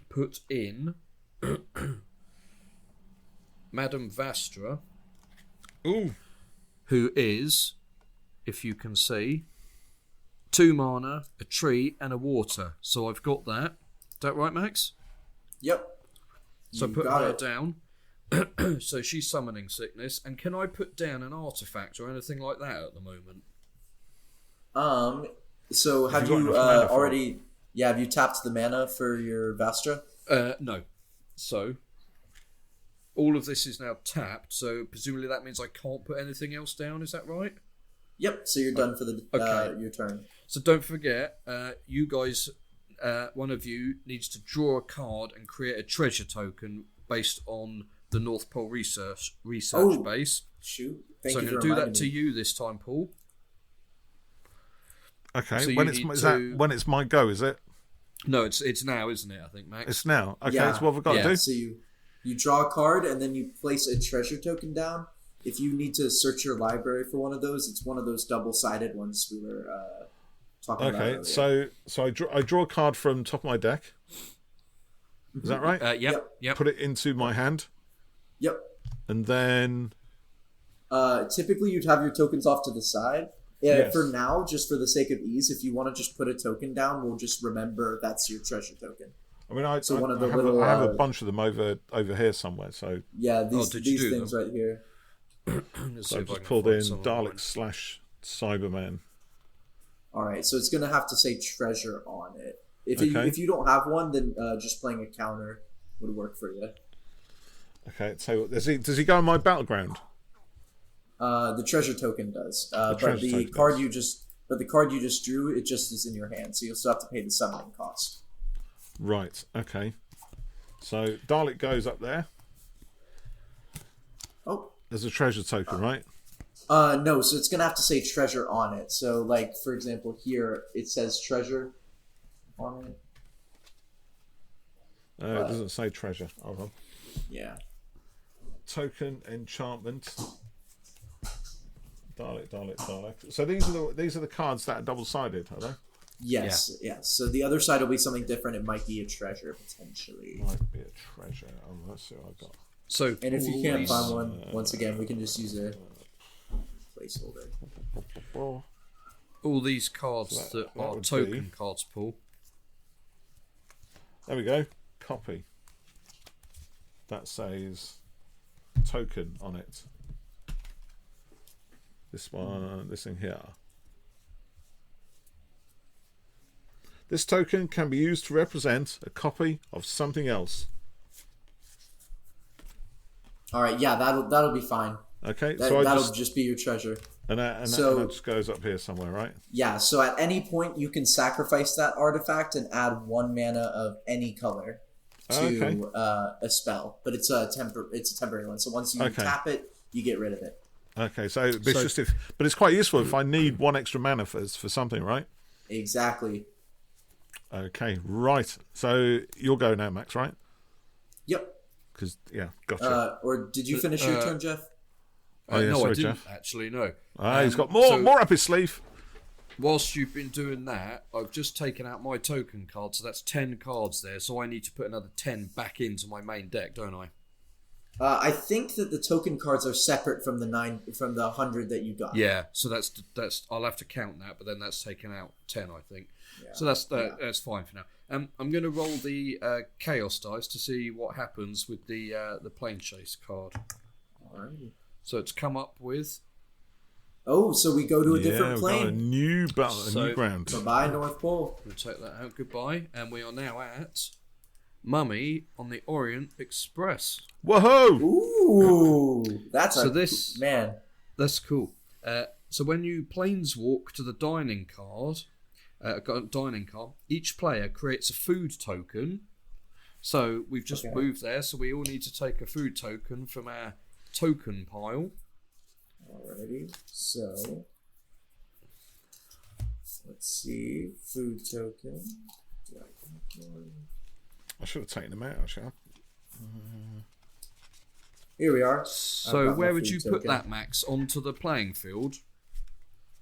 put in Madame Vastra, who is, if you can see, 2 mana, a tree, and a water. So I've got that. Is that right, Max? Yep. So I put her down. So she's summoning sickness. And can I put down an artifact or anything like that at the moment? So have you already... Yeah, have you tapped the mana for your Vastra? No. So all of this is now tapped, so presumably that means I can't put anything else down, is that right? Yep, so you're done for the your turn. So don't forget, you guys, one of you needs to draw a card and create a treasure token based on the North Pole research base. Shoot. So I'm going to do that to you this time, Paul. Okay, so when it's my go, is it? No, it's now, isn't it, I think, Max? It's now. Okay, that's what we've got to do. So you draw a card, and then you place a treasure token down. If you need to search your library for one of those, it's one of those double-sided ones we were talking about. Okay, so I draw a card from top of my deck. Is that right? Yep. Put it into my hand. Yep. And then... typically, you'd have your tokens off to the side. Yeah, yes. For now, just for the sake of ease, if you want to just put a token down, we'll just remember that's your treasure token. I mean, I have a bunch of them over here somewhere. So these things right here. So I've just pulled in Dalek / Cyberman. All right, so it's going to have to say treasure on it. If you don't have one, then just playing a counter would work for you. Okay, so does he go on my battleground? The treasure token does, but the card you just drew, it just is in your hand, so you'll still have to pay the summoning cost. Right. Okay. So Dalek goes up there. Oh. There's a treasure token, right? No. So it's gonna have to say treasure on it. So, like for example, here it says treasure on it. It doesn't say treasure. Hold on. Yeah. Token enchantment. Dalek. So these are the cards that are double-sided, are they? Yes. So the other side will be something different. It might be a treasure potentially. Might be a treasure. Let's see what I've got. So, and if you can't find one, once again, we can just use a placeholder. All these cards that are token cards, Paul. There we go. Copy. That says token on it. This one, this thing here. This token can be used to represent a copy of something else. All right, yeah, that'll be fine. Okay, that'll just be your treasure. And that just goes up here somewhere, right? Yeah, so at any point you can sacrifice that artifact and add 1 mana of any color to a spell, but it's a temporary one. So once you tap it, you get rid of it. Okay, so it's quite useful if I need 1 extra mana for something, right? Exactly. Okay, right. So you'll go now, Max, right? Yep. Gotcha. Or did you finish your turn, Geoff? No, sorry, I didn't Geoff. actually. No. He's got more up his sleeve. Whilst you've been doing that, I've just taken out my token card, so that's 10 cards there. So I need to put another 10 back into my main deck, don't I? I think that the token cards are separate from the 100 that you got. Yeah, so that's I'll have to count that, but then that's taken out 10, I think. Yeah. So that's fine for now. I'm going to roll the Chaos dice to see what happens with the Plane Chase card. Alrighty. So it's come up with. Oh, so we go to a different plane. A new ground. Bye-bye, North Pole. We'll take that out. Goodbye. And we are now at Mummy on the Orient Express. Whoa! Ooh, man. That's cool. So when you planeswalk to the dining car, each player creates a food token. So we've just moved there, so we all need to take a food token from our token pile. Alrighty, so let's see, food token. I should have taken them out, actually. Here we are. So where would you put that, Max? Onto the playing field?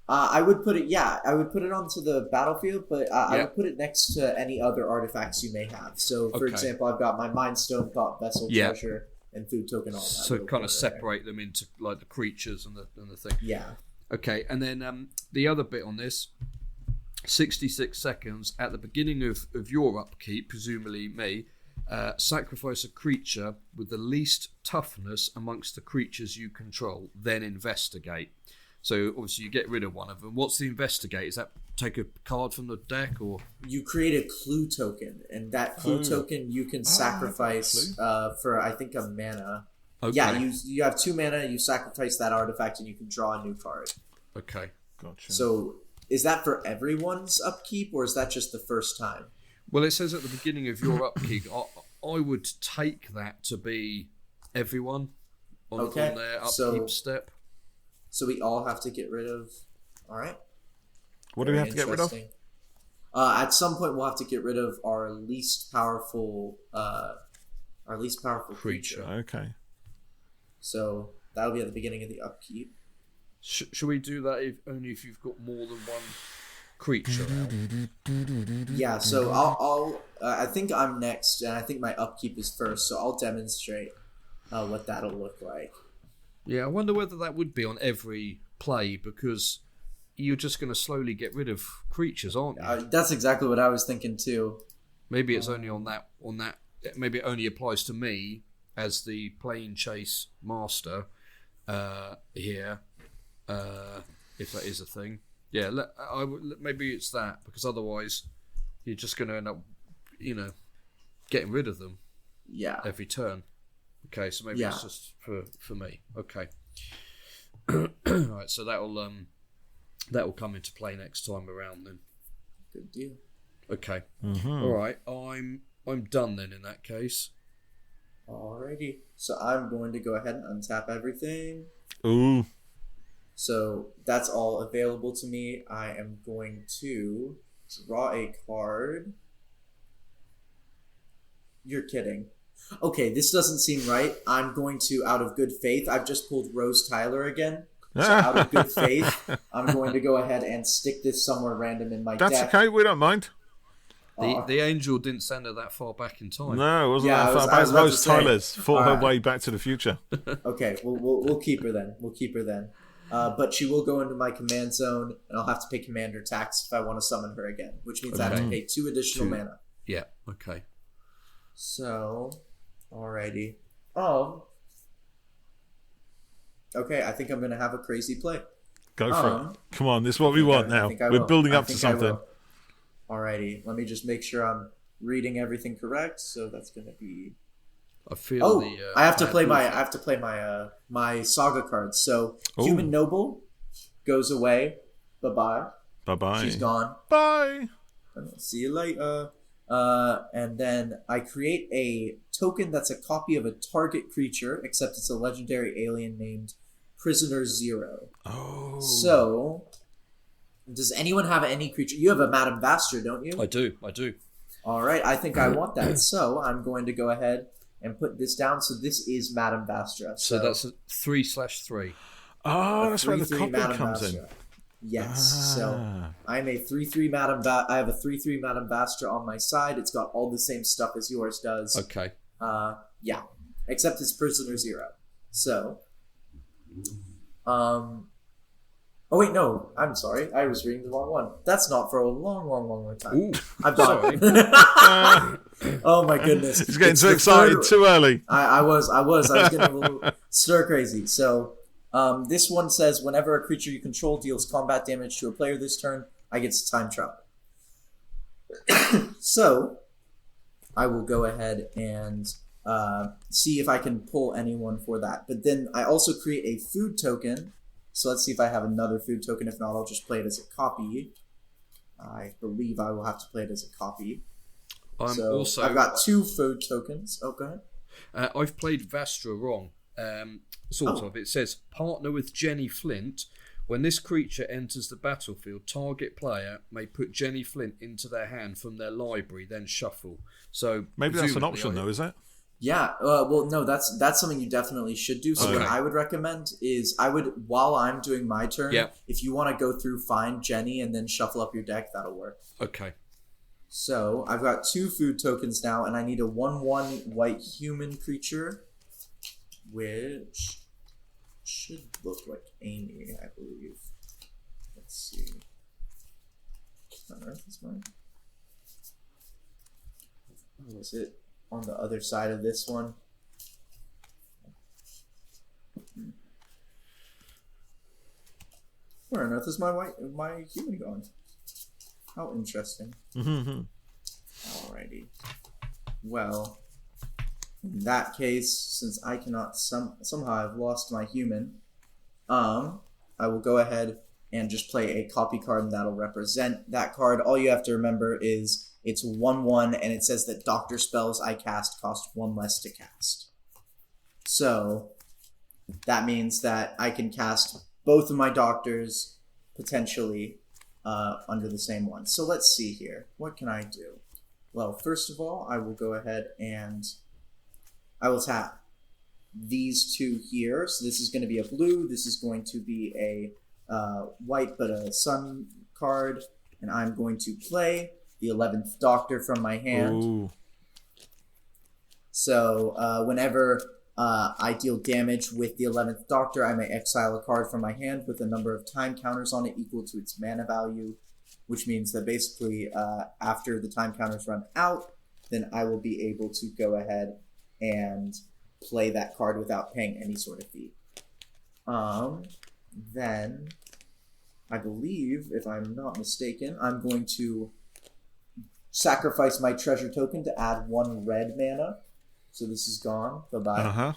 I would put it onto the battlefield, but I would put it next to any other artifacts you may have. So, for example, I've got my Mind Stone, Thought Vessel, Treasure, and Food Token, all that. So kind of separate them into like the creatures and the thing. Yeah. Okay, and then the other bit on this, 66 seconds at the beginning of your upkeep, presumably me, sacrifice a creature with the least toughness amongst the creatures you control, then investigate. So obviously you get rid of one of them. What's the investigate? Is that take a card from the deck, or you create a clue token, and that clue token you can sacrifice for I think a mana. Okay. Yeah, you have 2 mana. You sacrifice that artifact, and you can draw a new card. Okay, gotcha. So is that for everyone's upkeep, or is that just the first time? Well, it says at the beginning of your upkeep. I would take that to be everyone on their upkeep step. So we all have to get rid of. All right. What do we have to get rid of? At some point, we'll have to get rid of our least powerful creature. Okay. So that'll be at the beginning of the upkeep. Should we do that only if you've got more than one creature out? Yeah. So I'll I think I'm next, and I think my upkeep is first. So I'll demonstrate what that'll look like. Yeah, I wonder whether that would be on every play, because you're just going to slowly get rid of creatures, aren't you? That's exactly what I was thinking too. Maybe it's only on that. Maybe it only applies to me as the Plane Chase master here, if that is a thing. Yeah, maybe it's that, because otherwise you're just going to end up, getting rid of them. Yeah. Every turn. Okay, so maybe it's just for me. Okay. Right, so that'll come into play next time around then. Good deal. Okay. Mm-hmm. All right, I'm done then in that case. Alrighty. So I'm going to go ahead and untap everything. Ooh. So that's all available to me. I am going to draw a card. You're kidding. Okay, this doesn't seem right. I'm going to, out of good faith, I've just pulled Rose Tyler again. So out of good faith, I'm going to go ahead and stick this somewhere random in my deck. That's okay, we don't mind. The angel didn't send her that far back in time. No, it wasn't that far back. Rose Tyler's fought her way back to the future. Okay, we'll keep her then. But she will go into my command zone, and I'll have to pay commander tax if I want to summon her again, which means I have to pay 2 additional mana. Yeah, okay. So, alrighty. Okay, I think I'm going to have a crazy play. Go for it. Come on, this is what we want now. We're building up to something. Alrighty, let me just make sure I'm reading everything correct. So that's going to be. I have to play my saga cards. So Human Noble goes away. Bye bye. She's gone. Bye. See you later. And then I create a token that's a copy of a target creature, except it's a legendary alien named Prisoner Zero. Oh. So, does anyone have any creature? You have a Madame Vastra, don't you? I do. All right, I think I want that. So I'm going to go ahead and put this down. So this is Madame Vastra. So that's a 3/3. Oh, that's where the copy comes in. Yes. So I'm a 3/3 Madame. I have a 3/3 Madame Vastra on my side. It's got all the same stuff as yours does. Okay. Yeah, except it's Prisoner Zero. So, oh wait, no, I'm sorry. I was reading the wrong one. That's not for a long time. Ooh, I've got it. Oh my goodness! He's getting too excited too early. I was getting a little stir crazy. So. This one says, whenever a creature you control deals combat damage to a player this turn, I get to time travel. So, I will go ahead and see if I can pull anyone for that. But then I also create a food token. So let's see if I have another food token. If not, I'll just play it as a copy. I believe I will have to play it as a copy. I've got 2 food tokens. Oh, go ahead. I've played Vastra wrong. Sort of. It says, partner with Jenny Flint. When this creature enters the battlefield, target player may put Jenny Flint into their hand from their library, then shuffle. So maybe that's an option, though, is it? Yeah. Well, no, that's something you definitely should do. So what I would recommend is while I'm doing my turn, if you want to go through, find Jenny and then shuffle up your deck, that'll work. Okay. So I've got 2 food tokens now, and I need a 1/1 white human creature, which should look like Amy, I believe. Let's see. On Earth is mine. Was it on the other side of this one? Where on earth is my human gone? How interesting. Alrighty. Well, in that case, since I cannot somehow I've lost my human, I will go ahead and just play a copy card, and that'll represent that card. All you have to remember is it's 1/1, and it says that doctor spells I cast cost 1 less to cast. So that means that I can cast both of my doctors potentially under the same one. So let's see here. What can I do? Well, first of all, I will go ahead and I will tap these 2 here. So this is going to be a blue. This is going to be a white, but a sun card. And I'm going to play the 11th Doctor from my hand. Ooh. So whenever I deal damage with the 11th Doctor, I may exile a card from my hand with a number of time counters on it equal to its mana value, which means that basically after the time counters run out, then I will be able to go ahead and play that card without paying any sort of fee. Then, I believe, if I'm not mistaken, I'm going to sacrifice my treasure token to add 1 red mana. So this is gone. Bye-bye.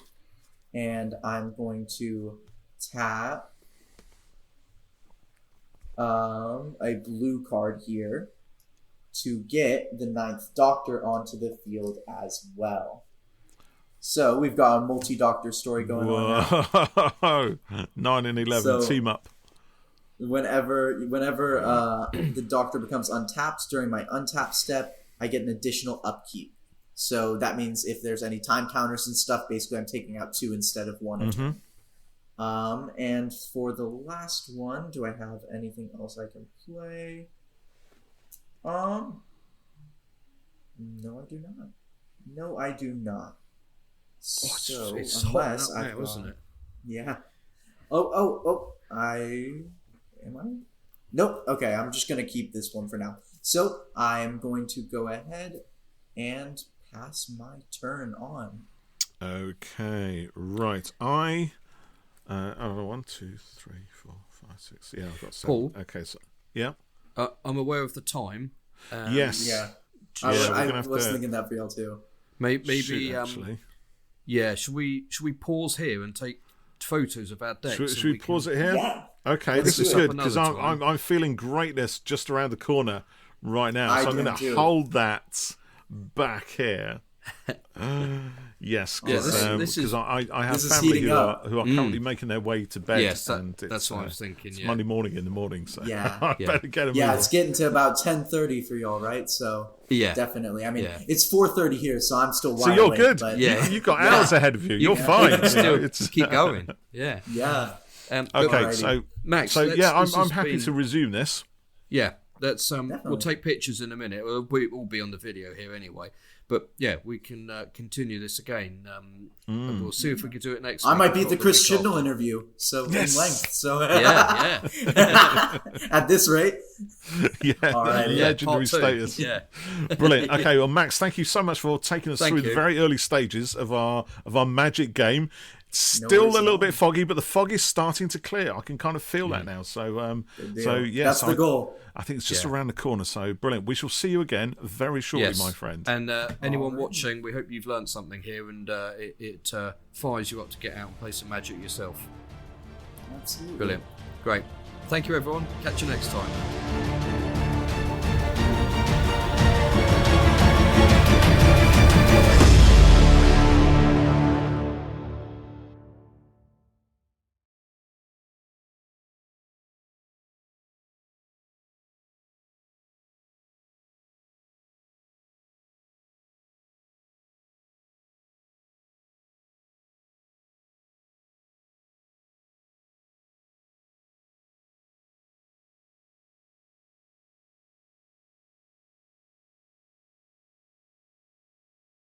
And I'm going to tap a blue card here to get the 9th Doctor onto the field as well. So we've got a multi-Doctor story going on now. 9 and 11, team up. Whenever the Doctor becomes untapped during my untap step, I get an additional upkeep. So that means if there's any time counters and stuff, basically I'm taking out 2 instead of 1. And for the last one, do I have anything else I can play? No, I do not. So it's unless hot out now, isn't it? Yeah. Am I? Nope. Okay, I'm just gonna keep this one for now. So I'm going to go ahead and pass my turn on. Okay, right. I 1, 2, 3, 4, 5, 6. Yeah, I've got 7. Paul? Okay, so yeah. I'm aware of the time. Yes. Yeah. I was thinking that for y'all too. Maybe actually. Yeah, should we pause here and take photos of our decks? Should we pause it here? Yeah. Okay, this is good because I'm feeling greatness just around the corner right now. So I'm going to hold that back here. Yes, because I have family who are currently making their way to bed. Yes, that's what I was thinking. It's Monday morning in the morning, so yeah, I better get them. Yeah, it's getting to about 10:30 for y'all, right? So definitely. I mean, it's 4:30 here, so I'm still wide So you're awake, good. But, you've got hours ahead of you. You're fine. Keep going. Yeah. Yeah. Okay, so Max. I'm happy to resume this. Yeah, let's we'll take pictures in a minute. We'll be on the video here anyway. But yeah, we can continue this again. And we'll see if we can do it next week. I might beat the Chris Chibnall interview, so in length. So yeah. At this rate, legendary status. Yeah, brilliant. Okay, well, Max, thank you so much for taking us through the very early stages of our Magic game. It's still a little bit foggy, but the fog is starting to clear. I can kind of feel that now. So yes, that's the goal. I think it's just around the corner. So brilliant. We shall see you again very shortly, my friend. And anyone watching, we hope you've learned something here, and it fires you up to get out and play some Magic yourself. Absolutely. Brilliant. Great. Thank you, everyone. Catch you next time.